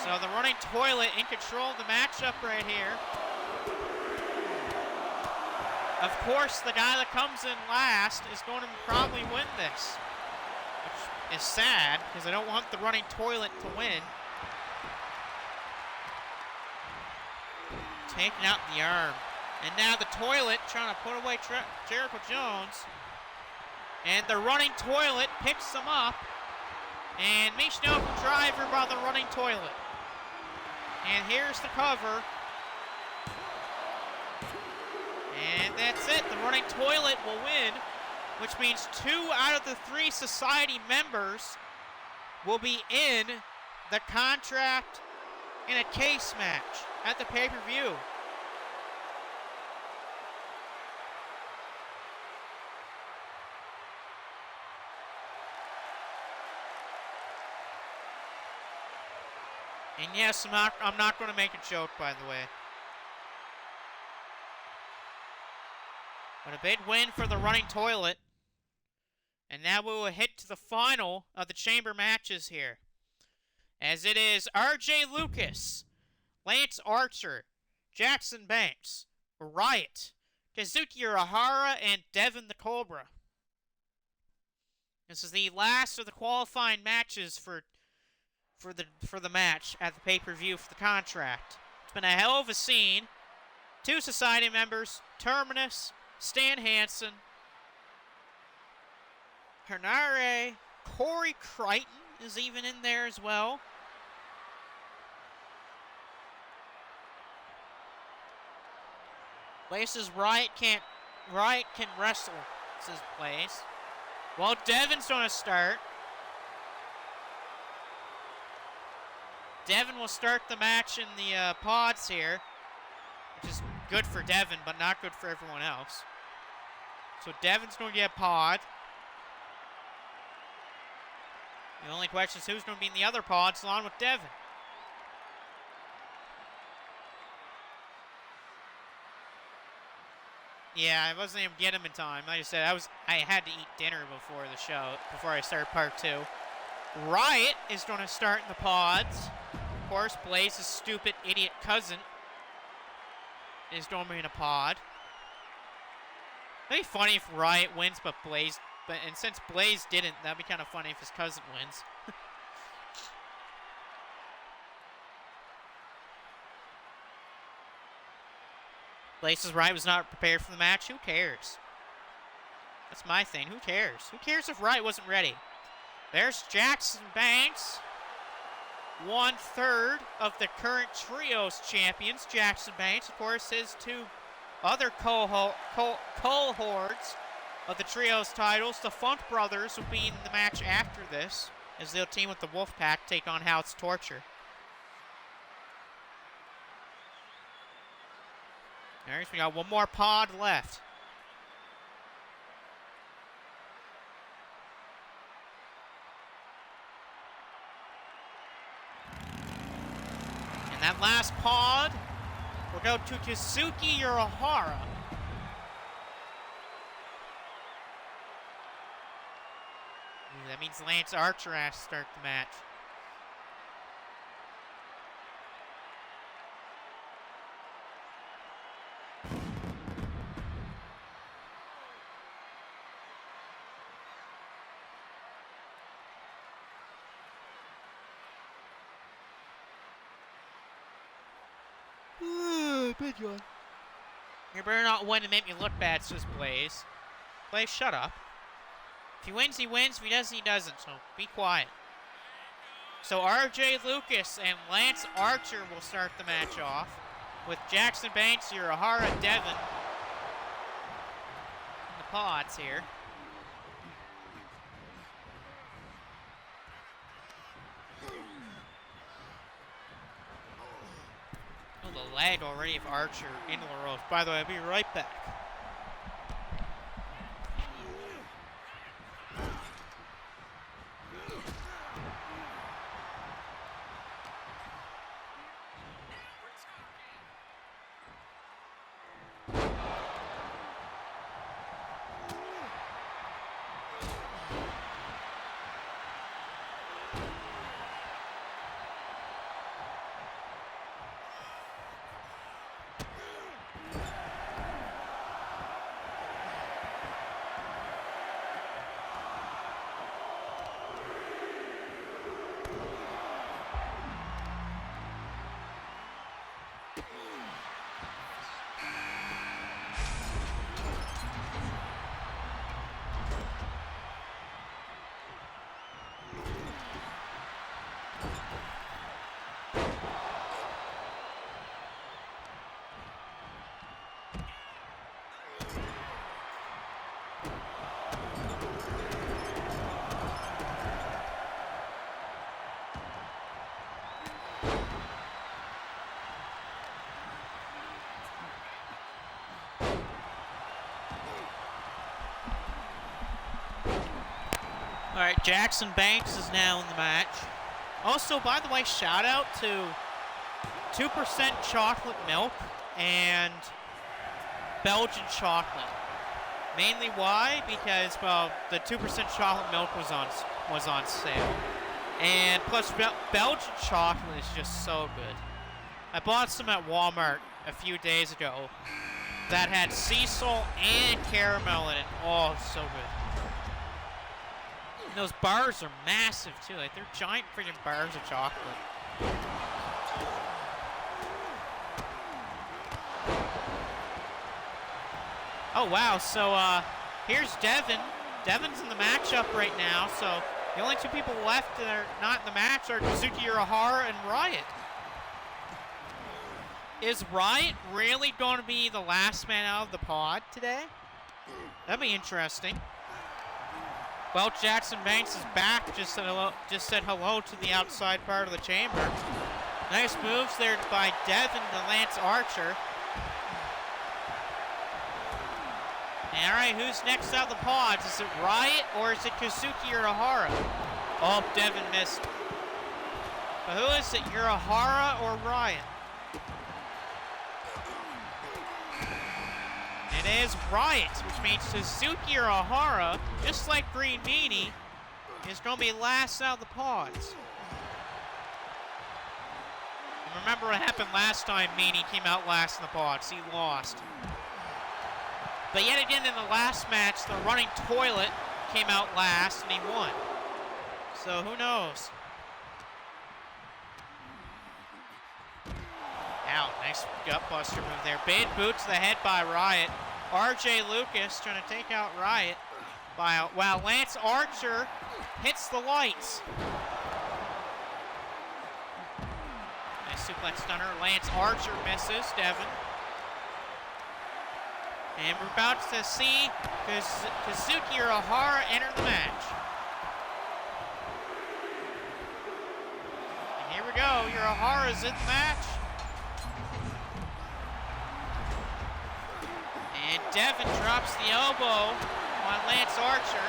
So the running toilet in control of the matchup right here. Of course, the guy that comes in last is going to probably win this. Which is sad, because I don't want the running toilet to win. Taking out the arm. And now the toilet trying to put away Jericho Jones. And the running toilet picks him up. And Michinoku driver by the running toilet. And here's the cover. And that's it. The running toilet will win, which means 2 out of the 3 society members will be in the contract in a case match at the pay-per-view. And yes, I'm not going to make a joke, by the way. But a big win for the running toilet. And now we will hit to the final of the chamber matches here. As it is RJ Lucas, Lance Archer, Jackson Banks, Riot, Kazuki Urahara, and Devin the Cobra. This is the last of the qualifying matches for for the match at the pay-per-view for the contract. It's been a hell of a scene. 2 Society members, Terminus, Stan Hansen, Hernare, Corey Crichton is even in there as well. Blaze's Riot can wrestle, says Blaze. Well, Devin's gonna start. Devin will start the match in the pods here, which is good for Devin, but not good for everyone else. So Devin's going to get pod. The only question is who's going to be in the other pods along with Devin. Yeah, I wasn't able to get him in time. Like I said, I had to eat dinner before the show, before I started part 2. Riot is going to start in the pods. Of course, Blaze's stupid idiot cousin is going to be in a pod. It'd be funny if Riot wins, and since Blaze didn't, that'd be kind of funny if his cousin wins. Blaze's Riot was not prepared for the match. Who cares? That's my thing. Who cares? Who cares if Riot wasn't ready? There's Jackson Banks, 1/3 of the current Trios champions. Jackson Banks, of course, his 2 other cohorts of the Trios titles. The Funk Brothers will be in the match after this, as they'll team with the Wolfpack, take on House Torture. Alright, so we got one more pod left. And that last pod will go to Kazuki Urahara. Ooh, that means Lance Archer has to start the match. Big one. You better not win and make me look bad, says Blaze. Blaze, shut up. If he wins, he wins. If he doesn't, he doesn't. So be quiet. So RJ Lucas and Lance Archer will start the match off, with Jackson Banks, Urahara, Devin in the pods here. The lag already of Archer into the ropes. By the way, I'll be right back. All right, Jackson Banks is now in the match. Also, by the way, shout out to 2% chocolate milk and Belgian chocolate. Mainly why? Because, well, the 2% chocolate milk was on sale. And plus, Belgian chocolate is just so good. I bought some at Walmart a few days ago that had sea salt and caramel in it. Oh, so good. And those bars are massive, too. Like, they're giant freaking bars of chocolate. Oh, wow. So, here's Devin. Devin's in the matchup right now, so the only two people left that are not in the match are Kazuki Urahara and Riot. Is Riot really going to be the last man out of the pod today? That'd be interesting. Well, Jackson Banks is back. Just said hello to the outside part of the chamber. Nice moves there by Devin to Lance Archer. All right, who's next out of the pods? Is it Riot or is it Kazuki Urahara? Oh, Devin missed. But who is it, Urahara or Riot? It is Riot, which means Kazuki Urahara, just like Green Meanie, is going to be last out of the pods. And remember what happened last time Meanie came out last in the pods. He lost. But yet again, in the last match, the running toilet came out last, and he won. So who knows? Ow, nice gutbuster move there. Big boot to the head by Riot. RJ Lucas trying to take out Riot. While Lance Archer hits the lights. Nice suplex stunner. Lance Archer misses Devin. And we're about to see Kazuki Urahara enter the match. And here we go. Urahara's in the match. And Devin drops the elbow on Lance Archer.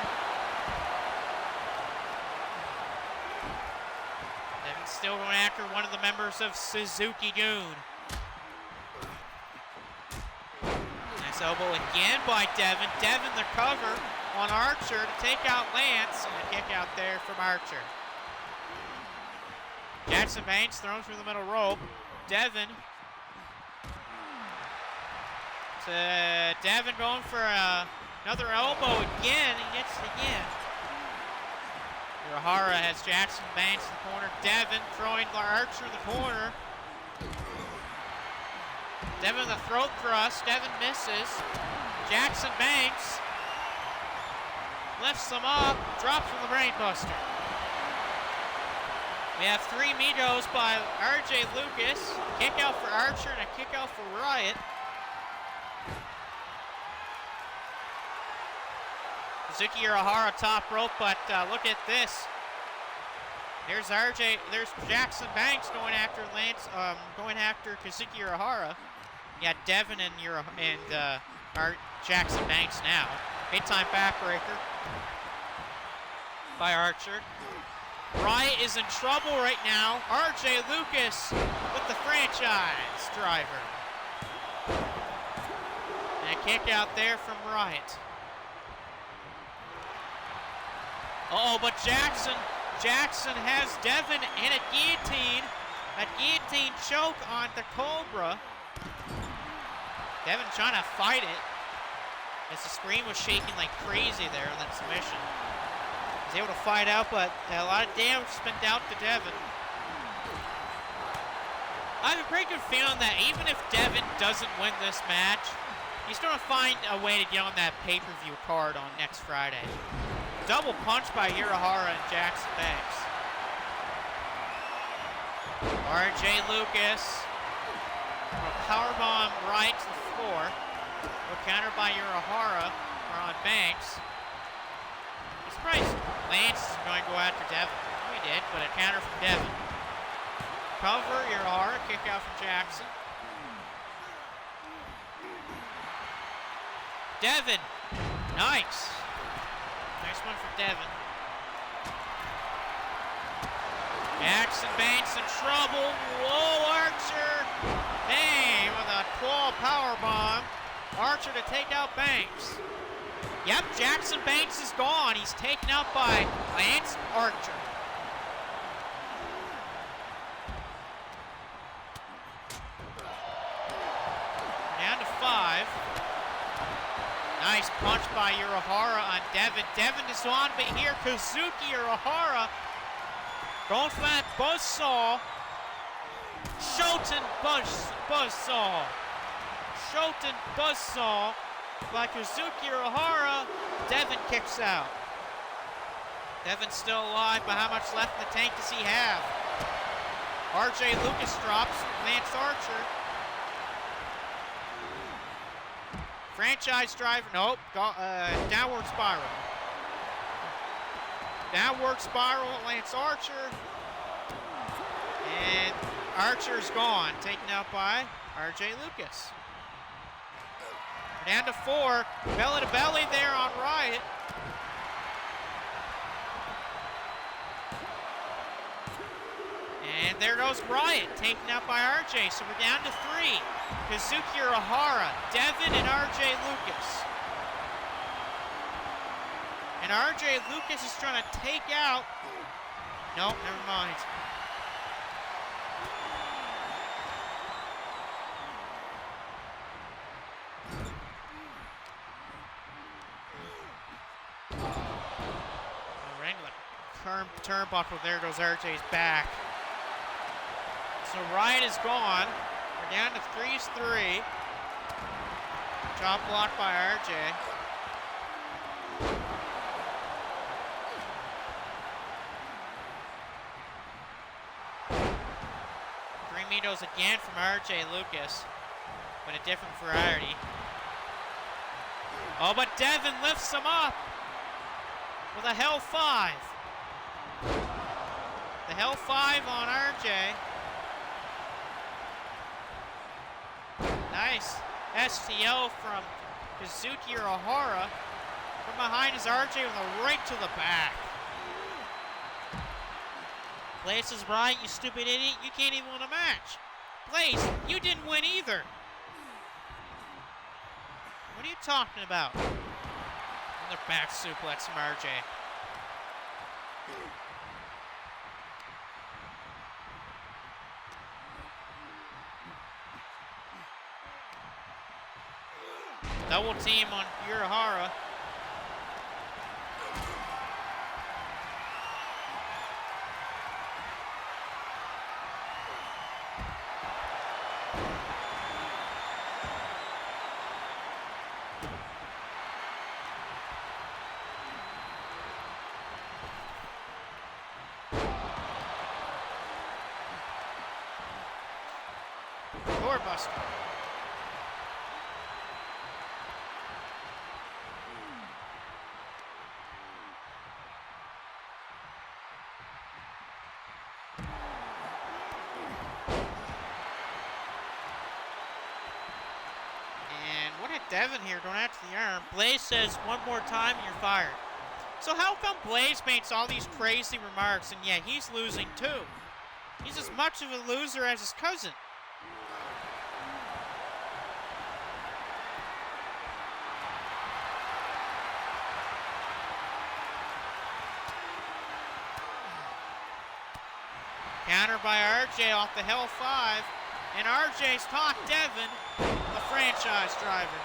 Devin's still going after one of the members of Suzuki Goon. Nice elbow again by Devin. Devin the cover on Archer to take out Lance. And a kick out there from Archer. Jackson Banks thrown through the middle rope. Devin going for another elbow again. He gets it again. Urahara has Jackson Banks in the corner. Devin throwing Archer in the corner. Devin the throat thrust. Devin misses. Jackson Banks lifts him up. Drops from the brainbuster. We have three Migos by RJ Lucas. Kick out for Archer and a kick out for Riot. Kazuki Urahara top rope, but look at this. There's Jackson Banks going after Kazuki Urahara. You got Devin and Jackson Banks now. Big time backbreaker by Archer. Riot is in trouble right now. RJ Lucas with the franchise driver. And a kick out there from Riot. Uh-oh, but Jackson has Devin in a guillotine. A guillotine choke on the Cobra. Devin trying to fight it. As the screen was shaking like crazy there in that submission. He's able to fight out, but a lot of damage has been dealt to Devin. I have a pretty good feeling that even if Devin doesn't win this match, he's going to find a way to get on that pay-per-view card on next Friday. Double punch by Urahara and Jackson Banks. RJ Lucas. Powerbomb right to the floor. Countered by Urahara on Banks. I'm surprised Lance is going to go after Devin. He did, but a counter from Devin. Cover Urahara, kick out from Jackson. Devin, nice. Nice one for Devin. Jackson Banks in trouble. Whoa, Archer. Bang, with a claw powerbomb. Archer to take out Banks. Yep, Jackson Banks is gone. He's taken out by Lance Archer. Down to 5. Nice punch by Uruhara on Devin. Devin is on, but here Kazuki Uruhara going for that buzzsaw. Shoten buzzsaw. Shoten buzzsaw by Kazuki Uruhara. Devin kicks out. Devin's still alive, but how much left in the tank does he have? RJ Lucas drops. Lance Archer. Franchise driver. Nope. Downward spiral. Downward spiral. Lance Archer. And Archer's gone. Taken out by RJ Lucas. We're down to 4. Belly to belly there on Riot. And there goes Riot, taken out by RJ. So we're down to 3. Kazuki Uruhara, Devin, and RJ Lucas. And RJ Lucas is trying to take out. Nope, never mind. Right into the turnbuckle. There goes RJ's back. So Riot is gone. We're down to 3-3. Chop block by RJ. Dreamitos again from RJ Lucas, but a different variety. Oh, but Devin lifts him up with a Hell 5. The Hell 5 on RJ. Nice STO from Kazuki Uruhara. From behind is RJ with a right to the back. Blaze is right, you stupid idiot. You can't even win a match. Blaze, you didn't win either. What are you talking about? Another back suplex from RJ. Double team on Uruhara. Doorbuster. Devin here going after the arm. Blaze says one more time and you're fired. So how come Blaze makes all these crazy remarks and yeah, he's losing too? He's as much of a loser as his cousin. Counter by RJ off the Hell 5. And RJ's caught Devin, the franchise driver.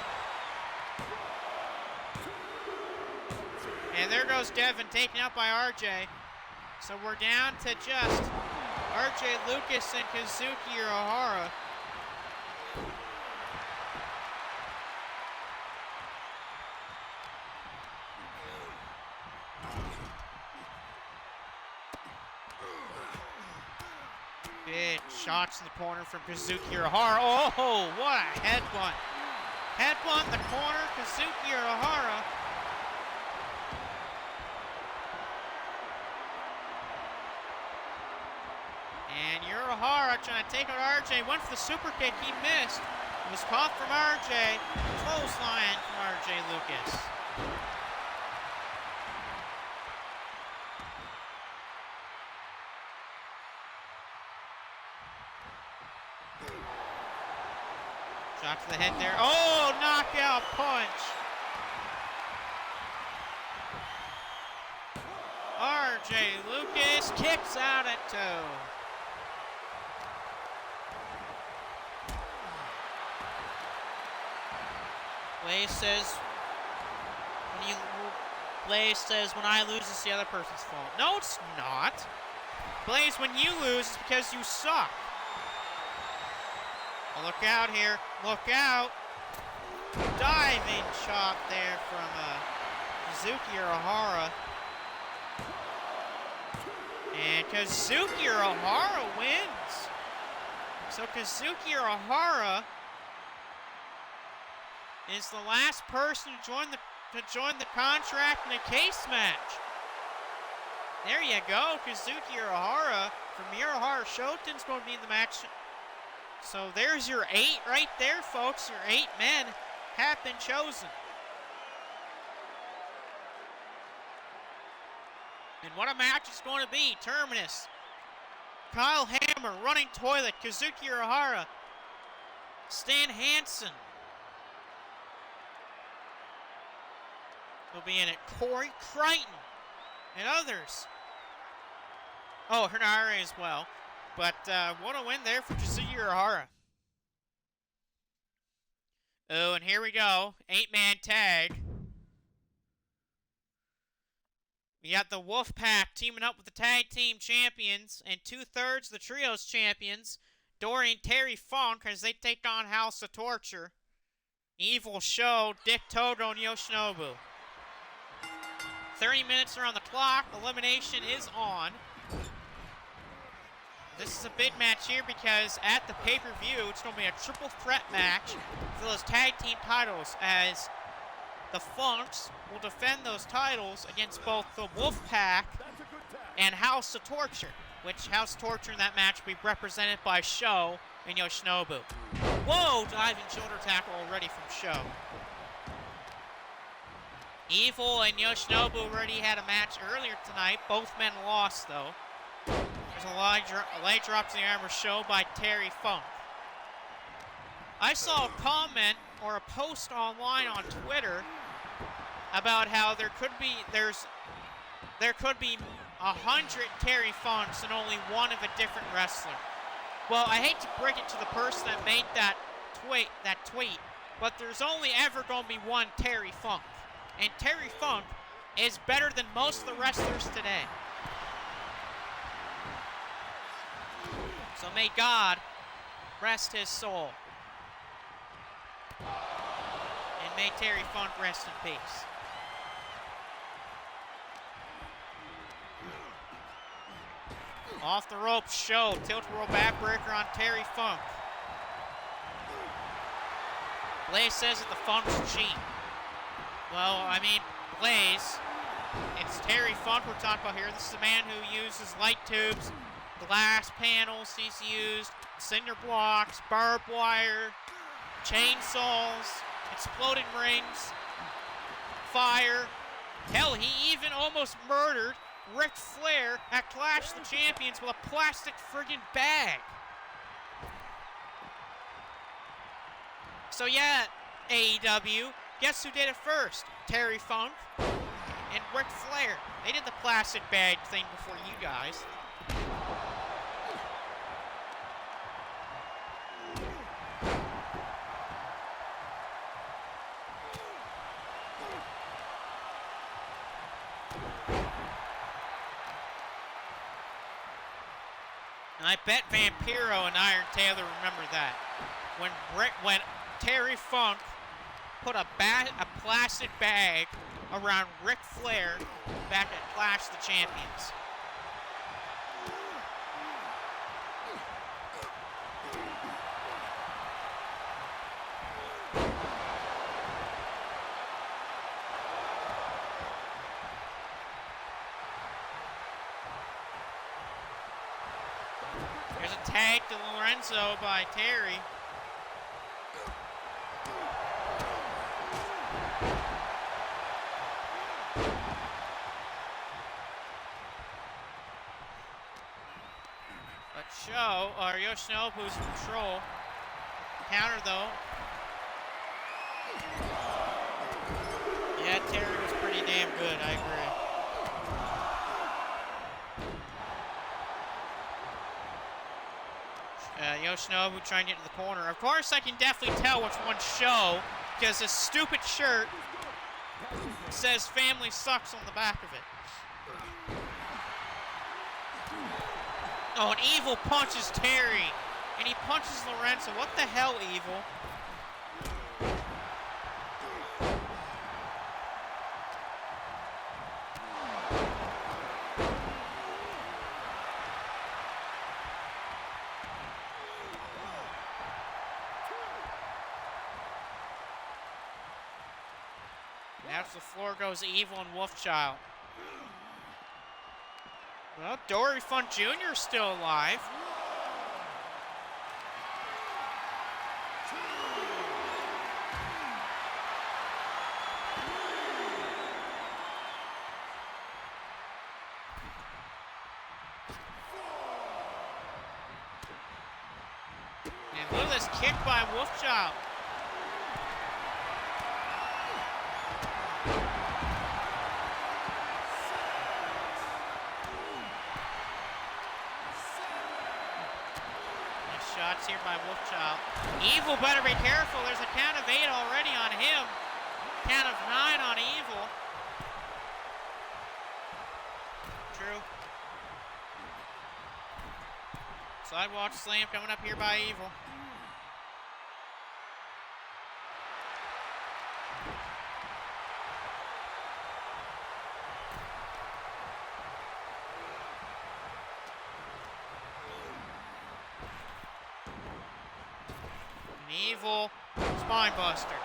And there goes Devin, taken out by RJ. So we're down to just RJ Lucas and Kazuki Uruhara. Big shots in the corner from Kazuki Uruhara. Oh, what a headbutt. Headbutt in the corner, Kazuki Uruhara. And Uruhara trying to take out RJ. Went for the super kick, he missed. It was caught from RJ. Clothesline from RJ Lucas. Shot to the head there. Oh, knockout punch. RJ Lucas kicks out at 2. Blaze says Blaze says, when I lose, it's the other person's fault. No, it's not. Blaze, when you lose, it's because you suck. Oh, look out here. Look out. Diving chop there from Kazuki Urahara. And Kazuki Urahara wins. So Kazuki Urahara is the last person to join the contract in a case match. There you go, Kazuki Urahara from Urahara Shoten's going to be in the match. So there's your 8 right there, folks. Your 8 men have been chosen. And what a match it's going to be. Terminus, Kyle Hammer, Running Toilet, Kazuki Urahara, Stan Hansen. Will be in it. Corey Crichton and others. Oh, Hernare as well. But what a win there for Kazuki Urahara. Oh, and here we go. 8-man tag. We got the Wolfpack teaming up with the tag team champions and 2/3 the trios champions, Dory and Terry Funk, as they take on House of Torture. Evil Show, Dick Togo, and Yoshinobu. 30 minutes are on the clock. Elimination is on. This is a big match here because at the pay-per-view, it's going to be a triple threat match for those tag team titles, as the Funks will defend those titles against both the Wolfpack and House of Torture, which House of Torture in that match will be represented by Sho and Yoshinobu. Whoa, diving shoulder tackle already from Sho. Evil and Yoshinobu already had a match earlier tonight. Both men lost, though. There's a leg drop to the armor show by Terry Funk. I saw a comment or a post online on Twitter about how there could be 100 Terry Funks and only one of a different wrestler. Well, I hate to break it to the person that made that tweet, but there's only ever going to be one Terry Funk. And Terry Funk is better than most of the wrestlers today. So may God rest his soul. And may Terry Funk rest in peace. Off the ropes, Show. Tilt-a-whirl backbreaker on Terry Funk. Blaze says that the Funk's cheap. Well, I mean, Blaze, it's Terry Funk we're talking about here. This is a man who uses light tubes, glass panels he's used, cinder blocks, barbed wire, chainsaws, exploding rings, fire. Hell, he even almost murdered Ric Flair at Clash of the Champions with a plastic friggin' bag. So yeah, AEW, guess who did it first? Terry Funk and Ric Flair. They did the plastic bag thing before you guys. And I bet Vampiro and Iron Taylor remember that. When Terry Funk put a plastic bag around Ric Flair back at Clash of the Champions. There's a tag to Lorenzo by Terry. But Yoshinobu's in control. Counter though. Yeah, Terry was pretty damn good, I agree. Yoshinobu trying to get to the corner. Of course, I can definitely tell which one's Sho because this stupid shirt It says family sucks on the back of it. Oh, and Evil punches Terry. And he punches Lorenzo. What the hell, Evil? Now to the floor goes Evil and Wolfchild. Well, Dory Funk Jr. is still alive. And look at this kick by Wolfchild. Shots here by Wolfchild. Evil better be careful. There's a count of 8 already on him. Count of 9 on Evil. True. Sidewalk slam coming up here by Evil. Evil spine buster.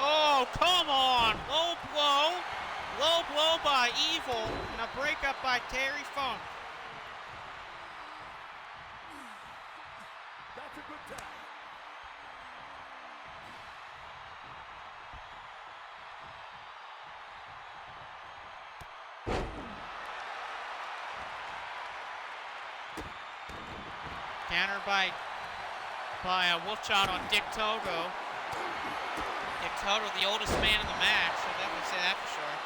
Oh, come on. Low blow by Evil and a breakup by Terry Funk. That's a good tag. Counter by Wolfchild on Dick Togo. Dick Togo, the oldest man in the match, so definitely say that for sure.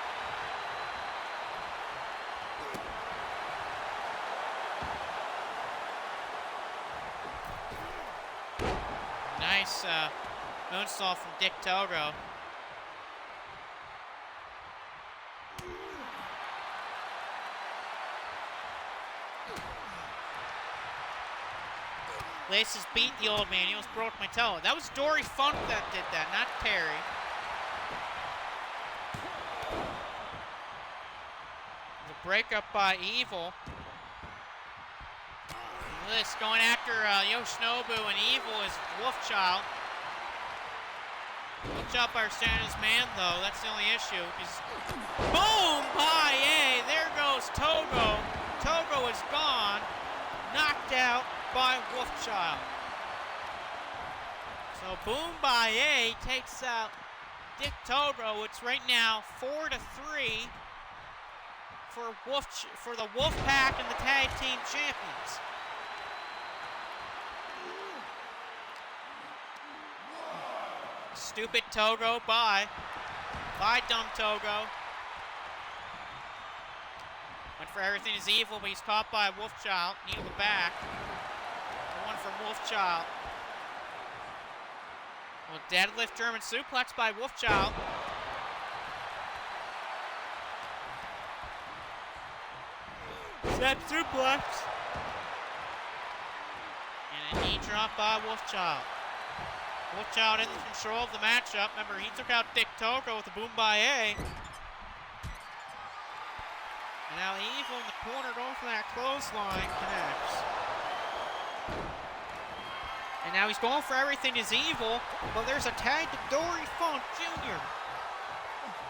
Nice moonsault from Dick Togo. Laces beat the old man. He almost broke my toe. That was Dory Funk that did that, not Terry. The breakup by Evil. This going after Yoshinobu, and Evil is Wolfchild. Wolfchild by standing his man, though. That's the only issue. Boom! By A. There goes Togo. Togo is gone. Knocked out by Wolfchild. So Boom by A takes out Dick Togo. It's right now 4-3 for the Wolfpack and the tag team champions. Stupid Togo by dumb Togo. Went for everything is evil, but he's caught by Wolfchild. Knee to the back. One from Wolfchild. Well, deadlift German suplex by Wolfchild. Step suplex. And a knee drop by Wolfchild. Wolfchild in control of the matchup. Remember, he took out Dick Togo with the Boom by A. And now Evil in the corner going for that clothesline connects. And now he's going for everything is Evil, but there's a tag to Dory Funk Jr.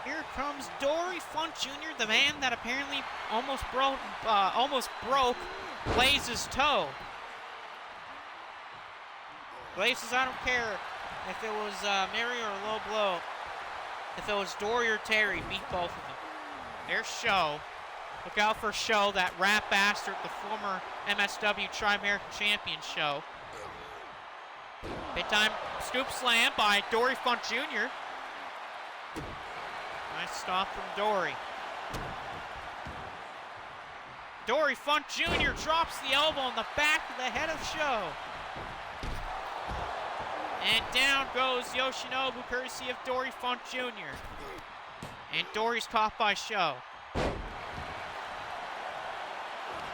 Here comes Dory Funk Jr., the man that apparently almost broke Blaze's toe. Blaze says, I don't care if it was Mary or a low blow. If it was Dory or Terry, beat both of them. There's Show. Look out for Show, that rat bastard, the former MSW Tri-American Champion Show. Big time scoop slam by Dory Funk Jr. Nice stop from Dory. Dory Funk Jr. drops the elbow on the back of the head of Show. And down goes Yoshinobu, courtesy of Dory Funk Jr. And Dory's caught by Sho.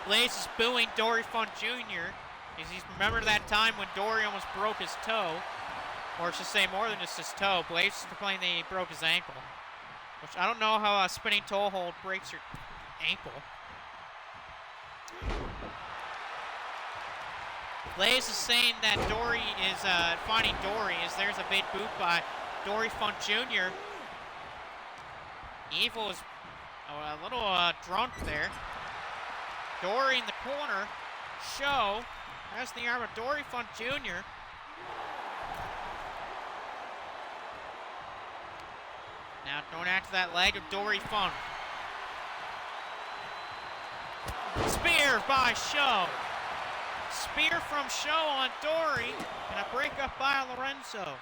Blaze is booing Dory Funk Jr. because he's remembered that time when Dory almost broke his toe. Or I should say more than just his toe. Blaze is complaining that he broke his ankle. Which I don't know how a spinning toe hold breaks your ankle. Blaze is saying that Dory is finding Dory as there's a big boot by Dory Funk Jr. Evil is a little drunk there. Dory in the corner. Sho has the arm of Dory Funk Jr. Now going after that leg of Dory Funk. Spear by Sho. Spear from Sho on Dory, and a breakup by Lorenzo.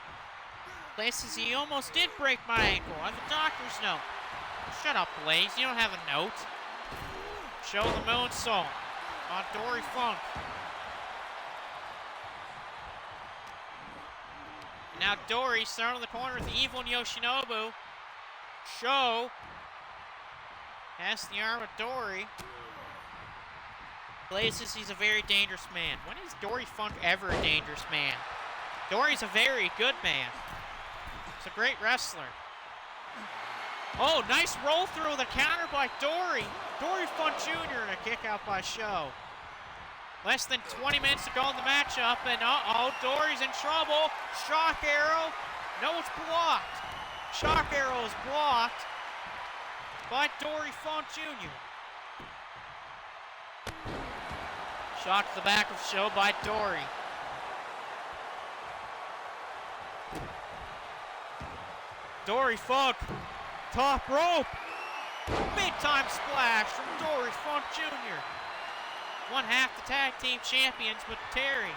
Blaze says he almost did break my ankle. I have a doctor's note. Shut up, Blaze. You don't have a note. Sho the moonsault on Dory Funk. Now Dory starting in the corner with Evil and Yoshinobu. Sho has the arm of Dory. Blaze says he's a very dangerous man. When is Dory Funk ever a dangerous man? Dory's a very good man. He's a great wrestler. Oh, nice roll through with a counter by Dory. Dory Funk Jr. and a kick out by Sho. Less than 20 minutes to go in the matchup, and Dory's in trouble. Shock arrow. No, it's blocked. Shock arrow is blocked by Dory Funk Jr. Shot to the back of Sho by Dory. Dory Funk, top rope. Big time splash from Dory Funk Jr. One half the tag team champions with Terry.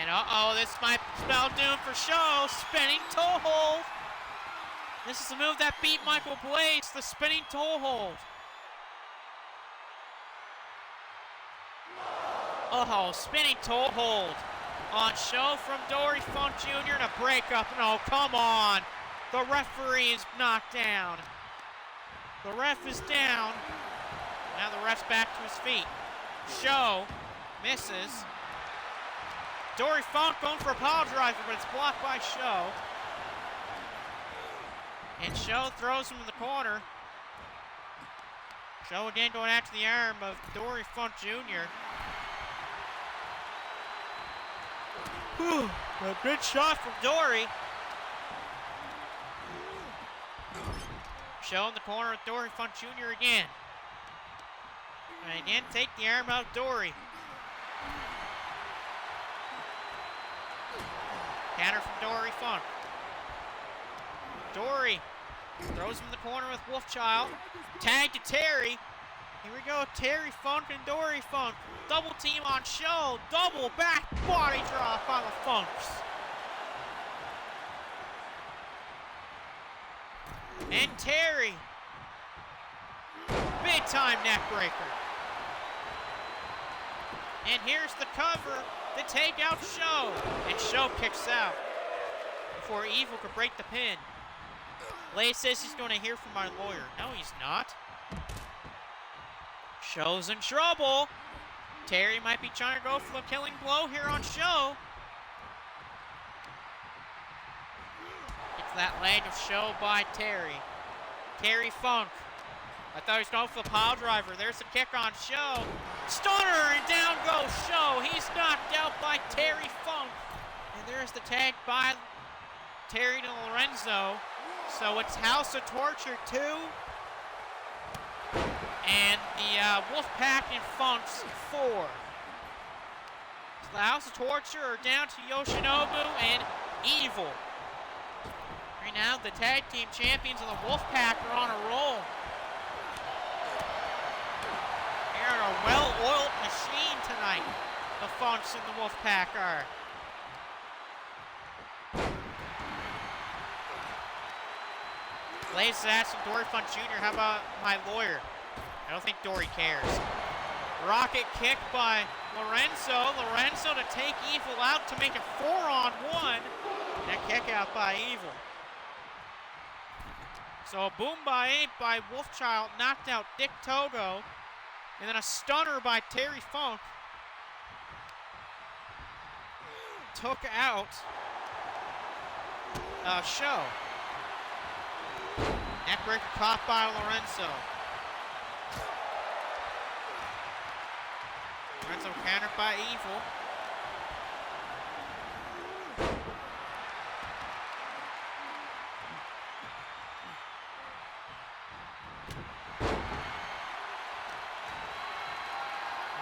And this might spell doom for Sho. Spinning toe hold. This is the move that beat Michael Blaze, the spinning toe hold. Spinning toe hold on Sho from Dory Funk Jr. and a breakup. No, come on. The referee is knocked down. The ref is down. Now the ref's back to his feet. Sho misses. Dory Funk going for a power driver, but it's blocked by Sho. And Sho throws him in the corner. Sho again going after the arm of Dory Funk Jr. A good shot from Dory. Sho in the corner with Dory Funk Jr. again. And again, take the arm out of Dory. Counter from Dory Funk. Dory throws him in the corner with Wolfchild. Tag to Terry. Here we go, Terry Funk and Dory Funk. Double team on Sho. Double back body drop on the Funks. And Terry. Big time neck breaker. And here's the cover to take out Sho. And Sho kicks out before Evil could break the pin. Blaze says he's going to hear from my lawyer. No, he's not. Sho's in trouble. Terry might be trying to go for the killing blow here on Sho. Gets that leg of Sho by Terry. Terry Funk. I thought he was going for the pile driver. There's the kick on Sho. Stunner, and down goes Sho. He's knocked out by Terry Funk. And there's the tag by Terry to Lorenzo. So it's House of Torture 2. And the Wolfpack and Funks 4. So the House of Torture are down to Yoshinobu and Evil. Right now, the tag team champions of the Wolfpack are on a roll. They're a well-oiled machine tonight. The Funks and the Wolfpack are. Blaze is asking Dory Funk Jr., how about my lawyer? I don't think Dory cares. Rocket kick by Lorenzo. Lorenzo to take Evil out to make it 4-on-1. And a kick out by Evil. So a boom by 8 by Wolfchild knocked out Dick Togo. And then a stunner by Terry Funk. Took out Show. Neckbreaker caught by Lorenzo. Lorenzo countered by Evil.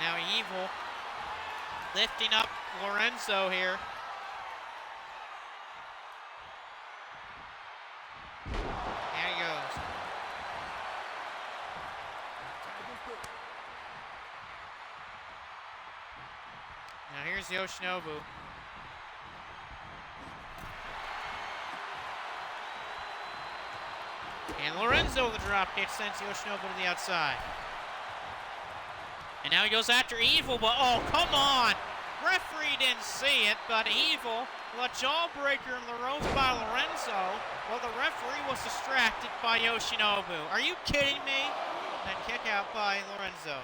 Now Evil lifting up Lorenzo here. There he goes. Now here's Yoshinobu. And Lorenzo the drop kick sends Yoshinobu to the outside. And now he goes after Evil, but oh, come on! Referee didn't see it, but Evil, the jawbreaker in the ropes by Lorenzo, well, the referee was distracted by Yoshinobu. Are you kidding me? That kick out by Lorenzo.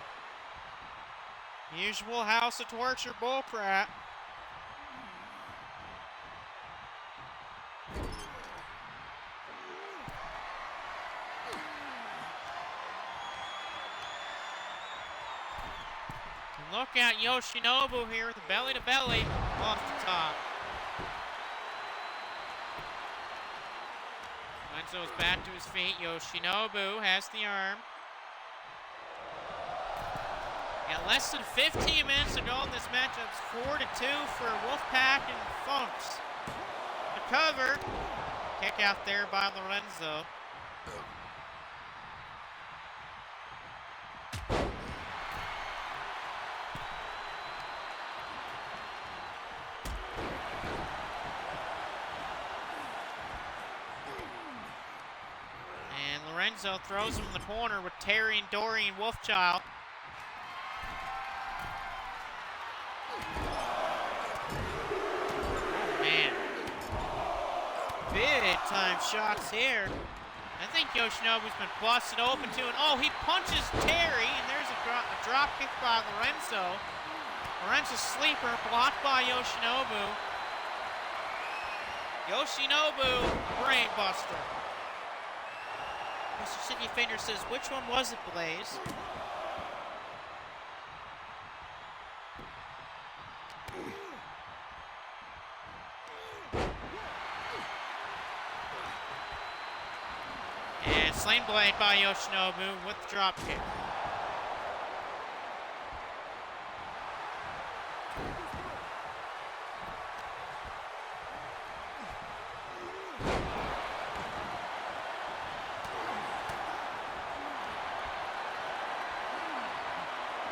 Usual House of Torture bullcrap. Look at Yoshinobu here with the belly to belly off the top. Lorenzo's back to his feet. Yoshinobu has the arm. And less than 15 minutes to go in this matchup. It's 4-2 for Wolfpack and Funks. The cover. Kick out there by Lorenzo. Lorenzo throws him in the corner with Terry and Dory and Wolfchild. Oh, man. Big time shots here. I think Yoshinobu's been busted open too. And oh, he punches Terry, and there's a drop kick by Lorenzo. Lorenzo's sleeper blocked by Yoshinobu. Yoshinobu, brainbuster. Mr. City Finger says, which one was it, Blaze? And Slain Blade by Yoshinobu with the drop kick.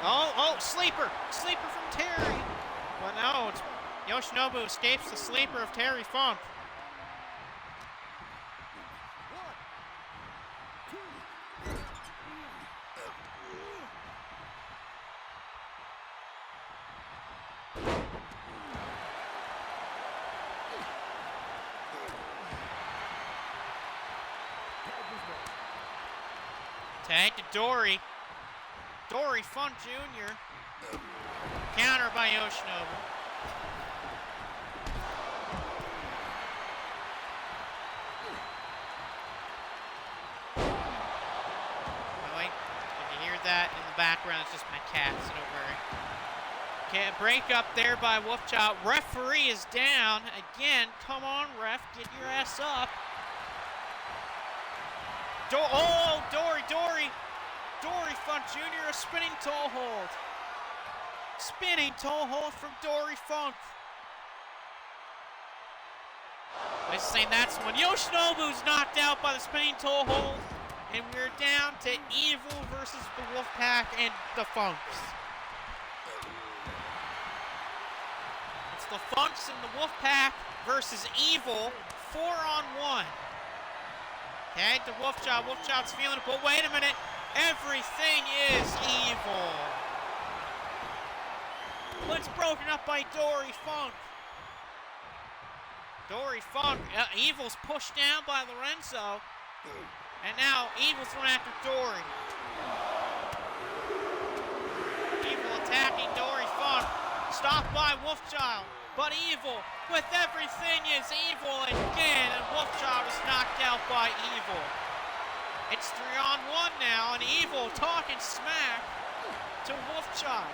Oh, sleeper! Sleeper from Terry! But no, it's Yoshinobu escapes the sleeper of Terry Funk. Tag to Dory. Dory Funk Jr. Counter by Yoshinobu. Oh, wait, if you hear that in the background, it's just my cat, so don't worry. Okay, a break up there by Wolfchild. Referee is down. Again, come on, ref, get your ass up. Dory Funk Jr., a spinning toe hold. Spinning toe hold from Dory Funk. I was saying that's one. Yoshinobu's knocked out by the spinning toe hold. And we're down to Evil versus the Wolfpack and the Funks. It's the Funks and the Wolfpack versus Evil, 4-on-1. Okay, to Wolfchild. Wolfchild's feeling it, but wait a minute. Everything is evil. It's broken up by Dory Funk. Dory Funk. Evil's pushed down by Lorenzo. And now Evil's going after Dory. Evil attacking Dory Funk. Stopped by Wolfchild. But Evil, with everything, is Evil again. And Wolfchild is knocked out by Evil. It's 3-on-1 now, and Evil talking smack to Wolfchild.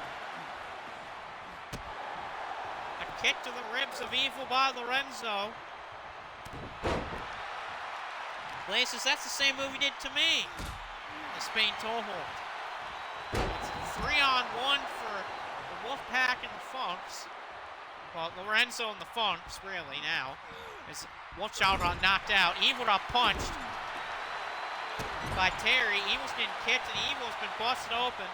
A kick to the ribs of Evil by Lorenzo. Blazes, that's the same move he did to me. The Spain toe hold. It's 3-on-1 for the Wolfpack and the Funks. Well, Lorenzo and the Funks, really, now. As Wolfchild got knocked out. Evil got punched by Terry. Evil's getting kicked, and Evil's been busted open.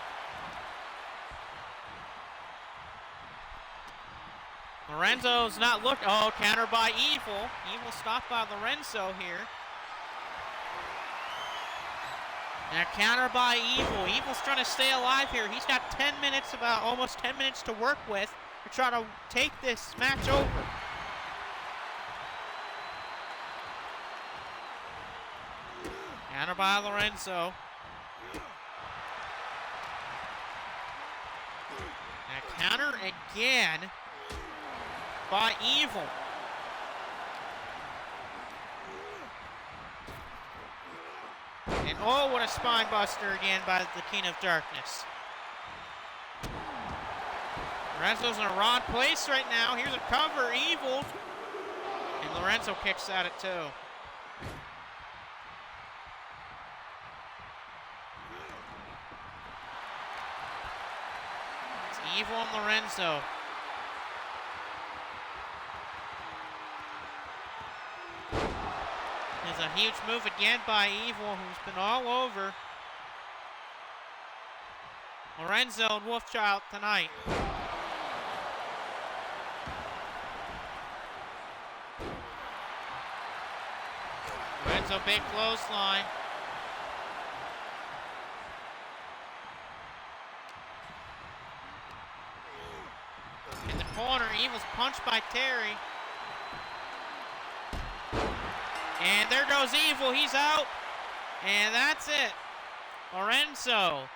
Lorenzo's not looking. Oh, counter by Evil. Evil stopped by Lorenzo here. And a counter by Evil. Evil's trying to stay alive here. He's got 10 minutes, almost 10 minutes to work with to try to take this match over. Counter by Lorenzo. And a counter again by Evil. And oh, what a spine buster again by the King of Darkness. Lorenzo's in a wrong place right now. Here's a cover, Evil. And Lorenzo kicks at it too. It's Evil and Lorenzo. There's a huge move again by Evil, who's been all over Lorenzo and Wolfchild tonight. Lorenzo, big clothesline. In the corner, Evil's punched by Terry. And there goes Evil, he's out. And that's it. Lorenzo,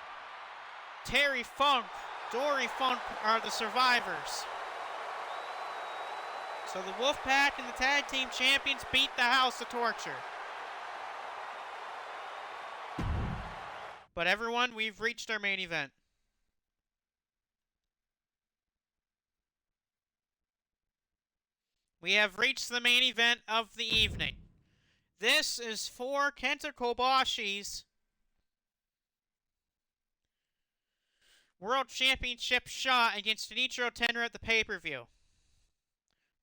Terry Funk, Dory Funk are the survivors. So the Wolfpack and the Tag Team Champions beat the House of Torture. But everyone, we've reached our main event. We have reached the main event of the evening. This is for Kenta Kobashi's World Championship shot against Shinichiro Tenryu at the pay-per-view.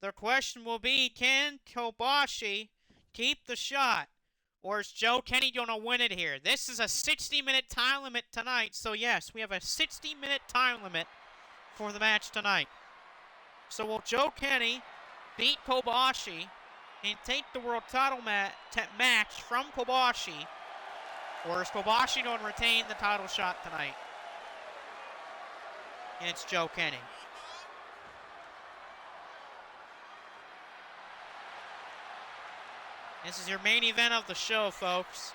The question will be, can Kobashi keep the shot? Or is Joe Kenny going to win it here? This is a 60-minute time limit tonight. So yes, we have a 60-minute time limit for the match tonight. So will Joe Kenny beat Kobashi and take the world title match from Kobashi? Or is Kobashi going to retain the title shot tonight? And it's Joe Kenny. This is your main event of the show, folks.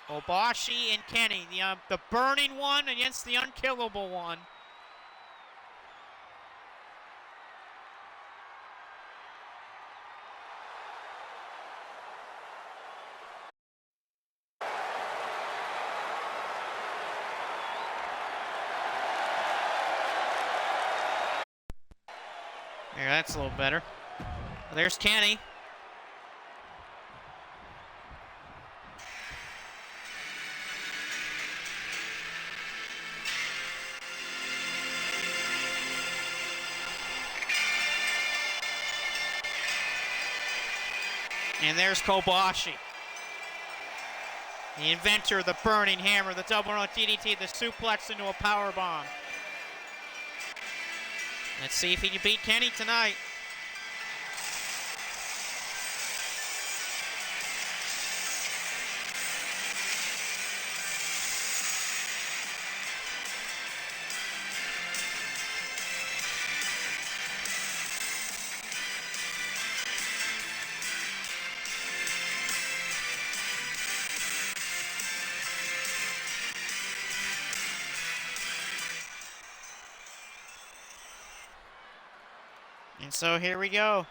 Kobashi and Kenny, the burning one against the unkillable one. There, that's a little better. There's Kenny. And there's Kobashi. The inventor of the burning hammer, the double roll DDT, the suplex into a power bomb. Let's see if he can beat Kenny tonight. And so here we go.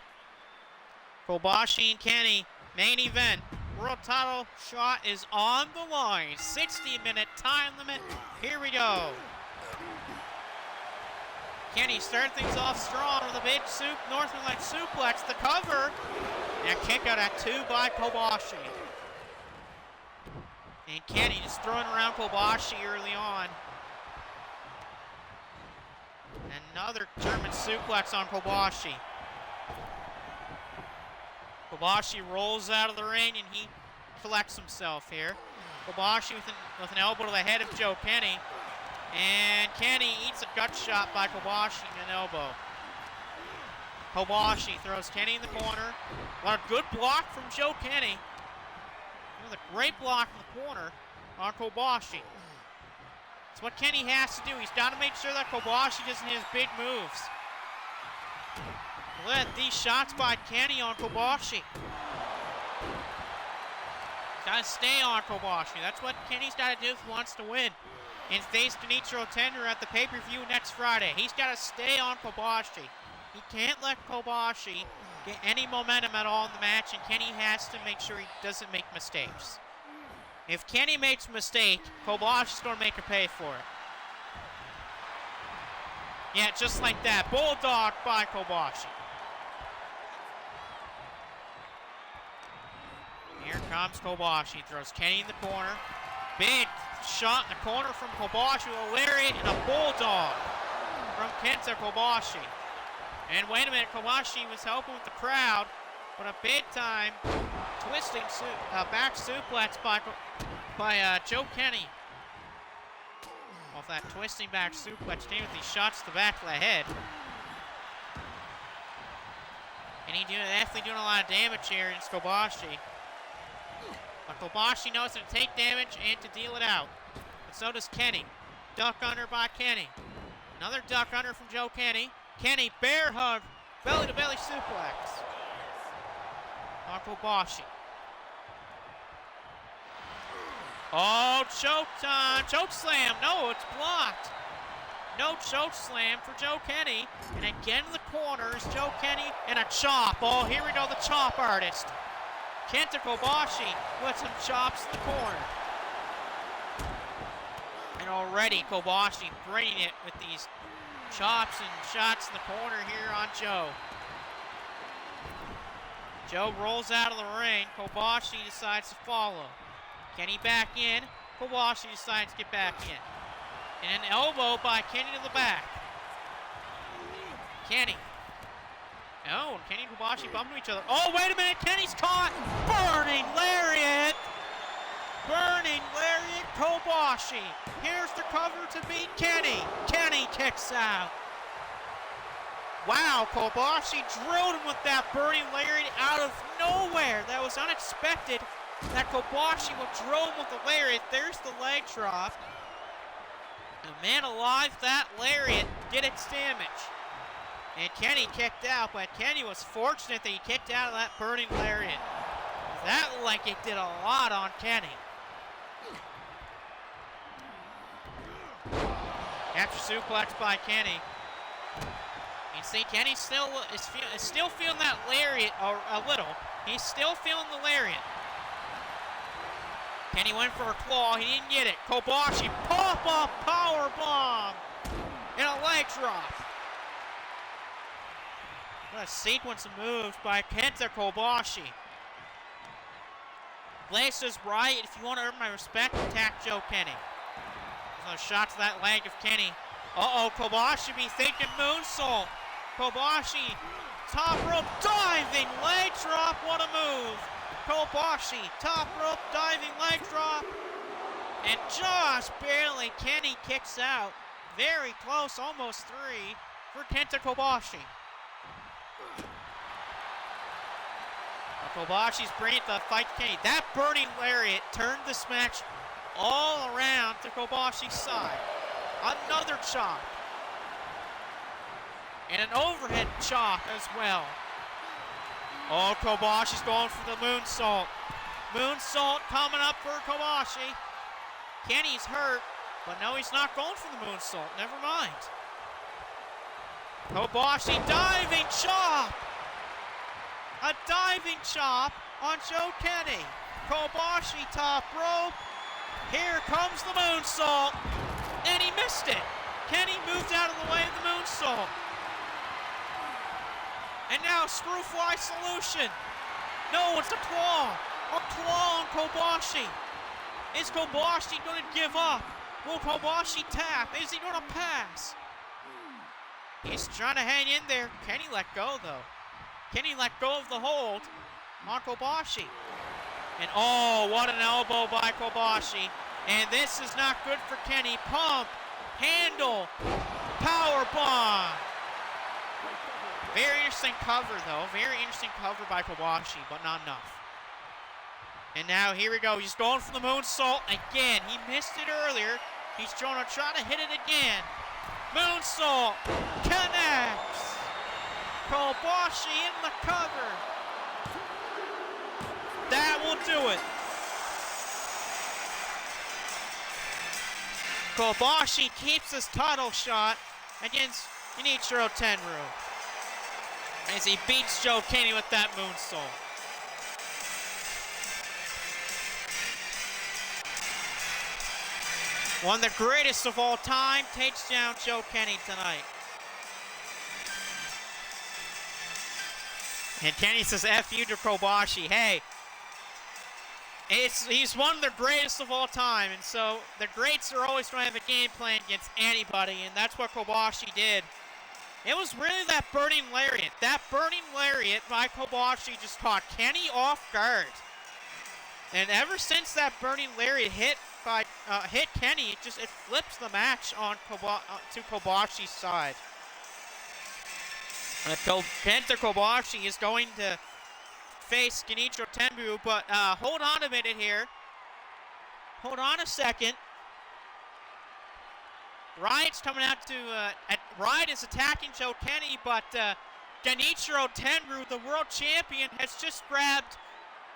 Kobashi and Kenny, main event. World title shot is on the line. 60-minute time limit. Here we go. Kenny starting things off strong with a big Northern-like suplex. The cover. And a kick out at 2 by Kobashi. And Kenny just throwing around Kobashi early on. Another German suplex on Kobashi. Kobashi rolls out of the ring and he collects himself here. Kobashi with an elbow to the head of Joe Kenny. And Kenny eats a gut shot by Kobashi and an elbow. Kobashi throws Kenny in the corner. What a good block from Joe Kenny. Another great block in the corner on Kobashi. It's what Kenny has to do. He's got to make sure that Kobashi doesn't hit his big moves. Look at these shots by Kenny on Kobashi. He's got to stay on Kobashi. That's what Kenny's got to do if he wants to win. And face Genichiro Tender at the pay-per-view next Friday. He's got to stay on Kobashi. He can't let Kobashi get any momentum at all in the match, and Kenny has to make sure he doesn't make mistakes. If Kenny makes a mistake, Kobashi's going to make her pay for it. Yeah, just like that. Bulldog by Kobashi. Here comes Kobashi. Throws Kenny in the corner. Big shot in the corner from Kobashi with a lariat and a bulldog from Kenta Kobashi. And wait a minute, Kobashi was helping with the crowd, but a big-time twisting back suplex by Joe Kenny. Off that twisting back suplex came with these shots to the back of the head. And he definitely doing a lot of damage here against Kobashi. But Kobashi knows how to take damage and to deal it out. And so does Kenny. Duck under by Kenny. Another duck under from Joe Kenny. Kenny, bear hug, belly-to-belly suplex on Kobashi. Oh, choke time, choke slam. No, it's blocked. No choke slam for Joe Kenny. And again in the corner is Joe Kenny and a chop. Oh, here we go, the chop artist. Kenta Kobashi with some chops in the corner. And already Kobashi bringing it with these chops and shots in the corner here on Joe. Joe rolls out of the ring. Kobashi decides to follow. Kenny back in. Kobashi decides to get back in. And an elbow by Kenny to the back. Kenny. Oh, and Kenny and Kobashi bump into each other. Oh, wait a minute. Kenny's caught. Burning lariat. Burning lariat Kobashi. Here's the cover to beat Kenny. Kenny kicks out. Wow, Kobashi drilled him with that burning lariat out of nowhere. That was unexpected that Kobashi would drill him with the lariat. There's the leg drop. And man alive, that lariat did its damage. And Kenny kicked out, but Kenny was fortunate that he kicked out of that burning lariat. That looked like it did a lot on Kenny. After suplex by Kenny. You see, Kenny is still feeling that lariat a little. He's still feeling the lariat. Kenny went for a claw. He didn't get it. Kobashi pop-up power bomb and a leg drop. What a sequence of moves by Kenta Kobashi. Blaze is right. If you want to earn my respect, attack Joe Kenny. There's a shot to that leg of Kenny. Uh-oh, Kobashi be thinking moonsault. Kobashi, top rope diving leg drop. What a move. Kobashi, top rope diving leg drop. And just barely, Kenny kicks out. Very close, almost 3 for Kenta Kobashi. Kobashi's bringing the fight to Kenny. That burning lariat turned this match all around to Kobashi's side. Another chop. And an overhead chop as well. Oh, Kobashi's going for the moonsault. Moonsault coming up for Kobashi. Kenny's hurt, but no, he's not going for the moonsault. Never mind. Kobashi diving chop! A diving chop on Joe Kenny. Kobashi top rope. Here comes the moonsault. And he missed it. Kenny moved out of the way of the moonsault. And now Screwfly solution. No, it's a claw. A claw on Kobashi. Is Kobashi going to give up? Will Kobashi tap? Is he going to pass? He's trying to hang in there. Kenny let go, though. Kenny let go of the hold on Kobashi. And oh, what an elbow by Kobashi. And this is not good for Kenny. Pump, handle, power bomb. Very interesting cover, though. Very interesting cover by Kobashi, but not enough. And now here we go. He's going for the moonsault again. He missed it earlier. He's trying to hit it again. Moonsault connects. Kobashi in the cover. That will do it. Kobashi keeps his title shot against Genichiro Tenryu as he beats Joe Kenny with that moonsault. One of the greatest of all time takes down Joe Kenny tonight. And Kenny says F you to Kobashi. Hey, he's one of the greatest of all time, and so the greats are always going to have a game plan against anybody, and that's what Kobashi did. It was really that burning lariat. That burning lariat by Kobashi just caught Kenny off guard. And ever since that burning lariat hit Kenny, it flips the match on to Kobashi's side. Kenta Kobashi is going to face Genichiro Tenryu, but hold on a minute here. Hold on a second. Riot's coming out to, Riot is attacking Joe Kenny, but Genichiro Tenryu, the world champion, has just grabbed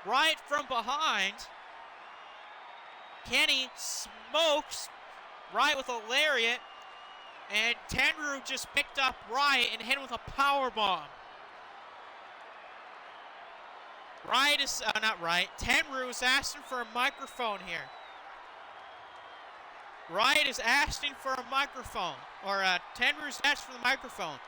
Riot from behind. Kenny smokes Riot with a lariat, and Tenryu just picked up Riot and hit him with a powerbomb. Tenryu is asking for a microphone here. Riot is asking for a microphone, or Tenryu's asking for the microphone.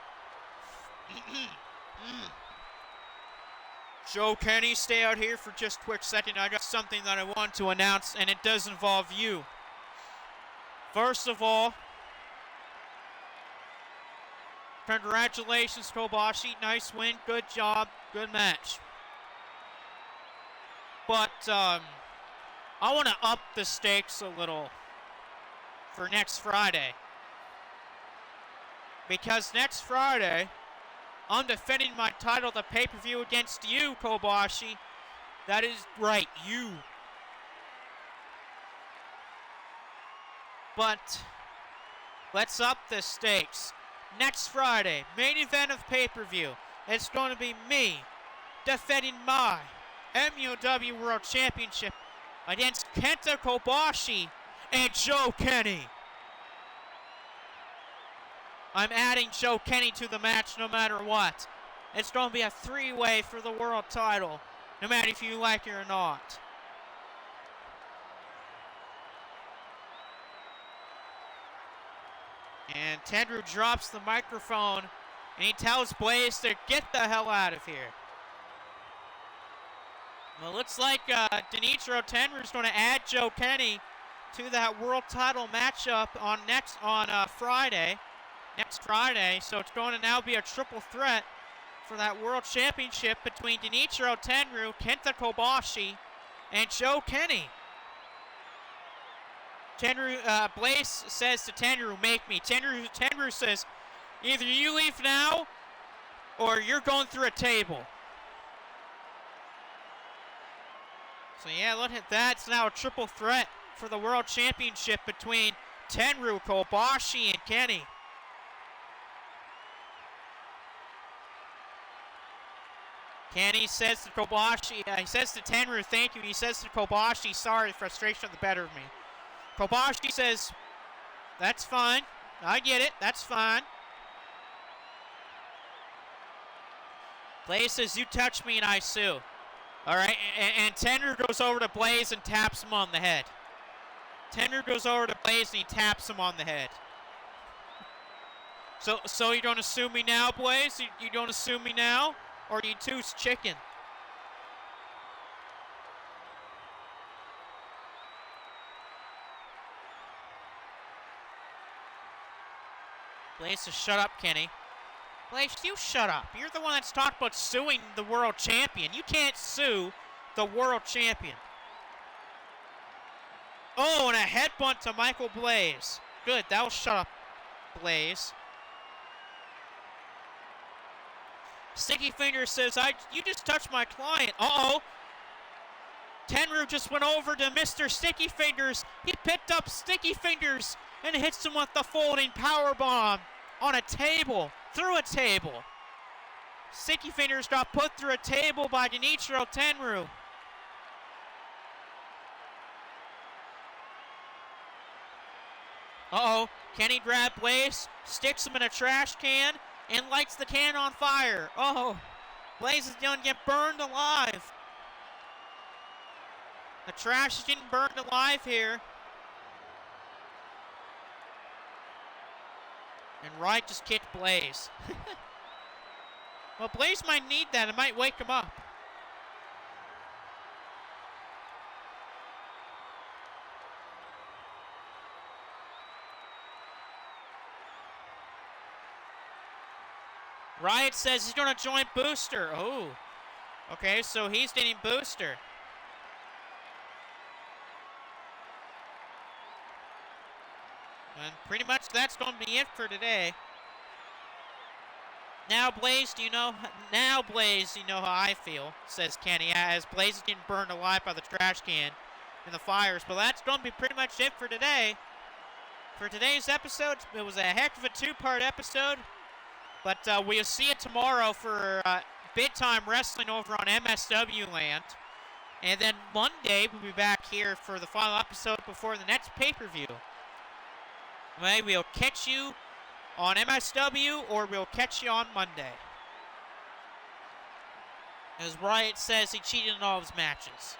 Joe Kenny, stay out here for just a quick second. I got something that I want to announce, and it does involve you. First of all, congratulations, Kobashi. Nice win, good job, good match. But I want to up the stakes a little for next Friday. Because next Friday, I'm defending my title, the pay-per-view, against you, Kobashi. That is right, you. But let's up the stakes. Next Friday, main event of pay-per-view. It's going to be me defending my MUW World Championship against Kenta Kobashi and Joe Kenny. I'm adding Joe Kenny to the match no matter what. It's going to be a three-way for the world title, no matter if you like it or not. And Tenryu drops the microphone, and he tells Blaze to get the hell out of here. Well, it looks like Genichiro Tenryu is going to add Joe Kenny to that world title matchup on Friday. Next Friday, so it's going to now be a triple threat for that world championship between Genichiro Tenryu, Kenta Kobashi, and Joe Kenny. Blaze says to Tenryu, make me. Tenryu says, either you leave now, or you're going through a table. So yeah, look at that. It's now a triple threat for the world championship between Tenryu, Kobashi, and Kenny. Kenny says to Kobashi, he says to Tenryu, thank you. He says to Kobashi, sorry, frustration got the better of me. Kobashi says, that's fine. I get it. That's fine. Blaze says, you touch me and I sue. All right, and Tender goes over to Blaze and taps him on the head. Tender goes over to Blaze and he taps him on the head. So you don't sue me now, Blaze? You don't sue me now? Or are you two's chicken? Blaze says, shut up, Kenny. Blaze, you shut up. You're the one that's talked about suing the world champion. You can't sue the world champion. Oh, and a headbutt to Michael Blaze. Good, that'll shut up, Blaze. Sticky Fingers says, you just touched my client. Uh-oh. Tenryu just went over to Mr. Sticky Fingers. He picked up Sticky Fingers and hits him with the folding powerbomb on a table, through a table. Sticky Fingers got put through a table by Genichiro Tenryu. Uh-oh, Kenny grabbed Blaze, sticks him in a trash can, and lights the can on fire. Oh, Blaze is going to get burned alive. The trash is getting burned alive here. And Wright just kicked Blaze. Well, Blaze might need that. It might wake him up. Riot says he's going to join Booster. Oh, okay, so he's getting Booster. And pretty much that's going to be it for today. Now, Blaze, do you know how I feel, says Kenny, as Blaze is getting burned alive by the trash can in the fires. But that's going to be pretty much it for today. For today's episode, it was a heck of a two-part episode. But we'll see you tomorrow for Big Time Wrestling over on MSW Land. And then Monday, we'll be back here for the final episode before the next pay-per-view. Okay, we'll catch you on MSW or we'll catch you on Monday. As Riot says, he cheated in all of his matches.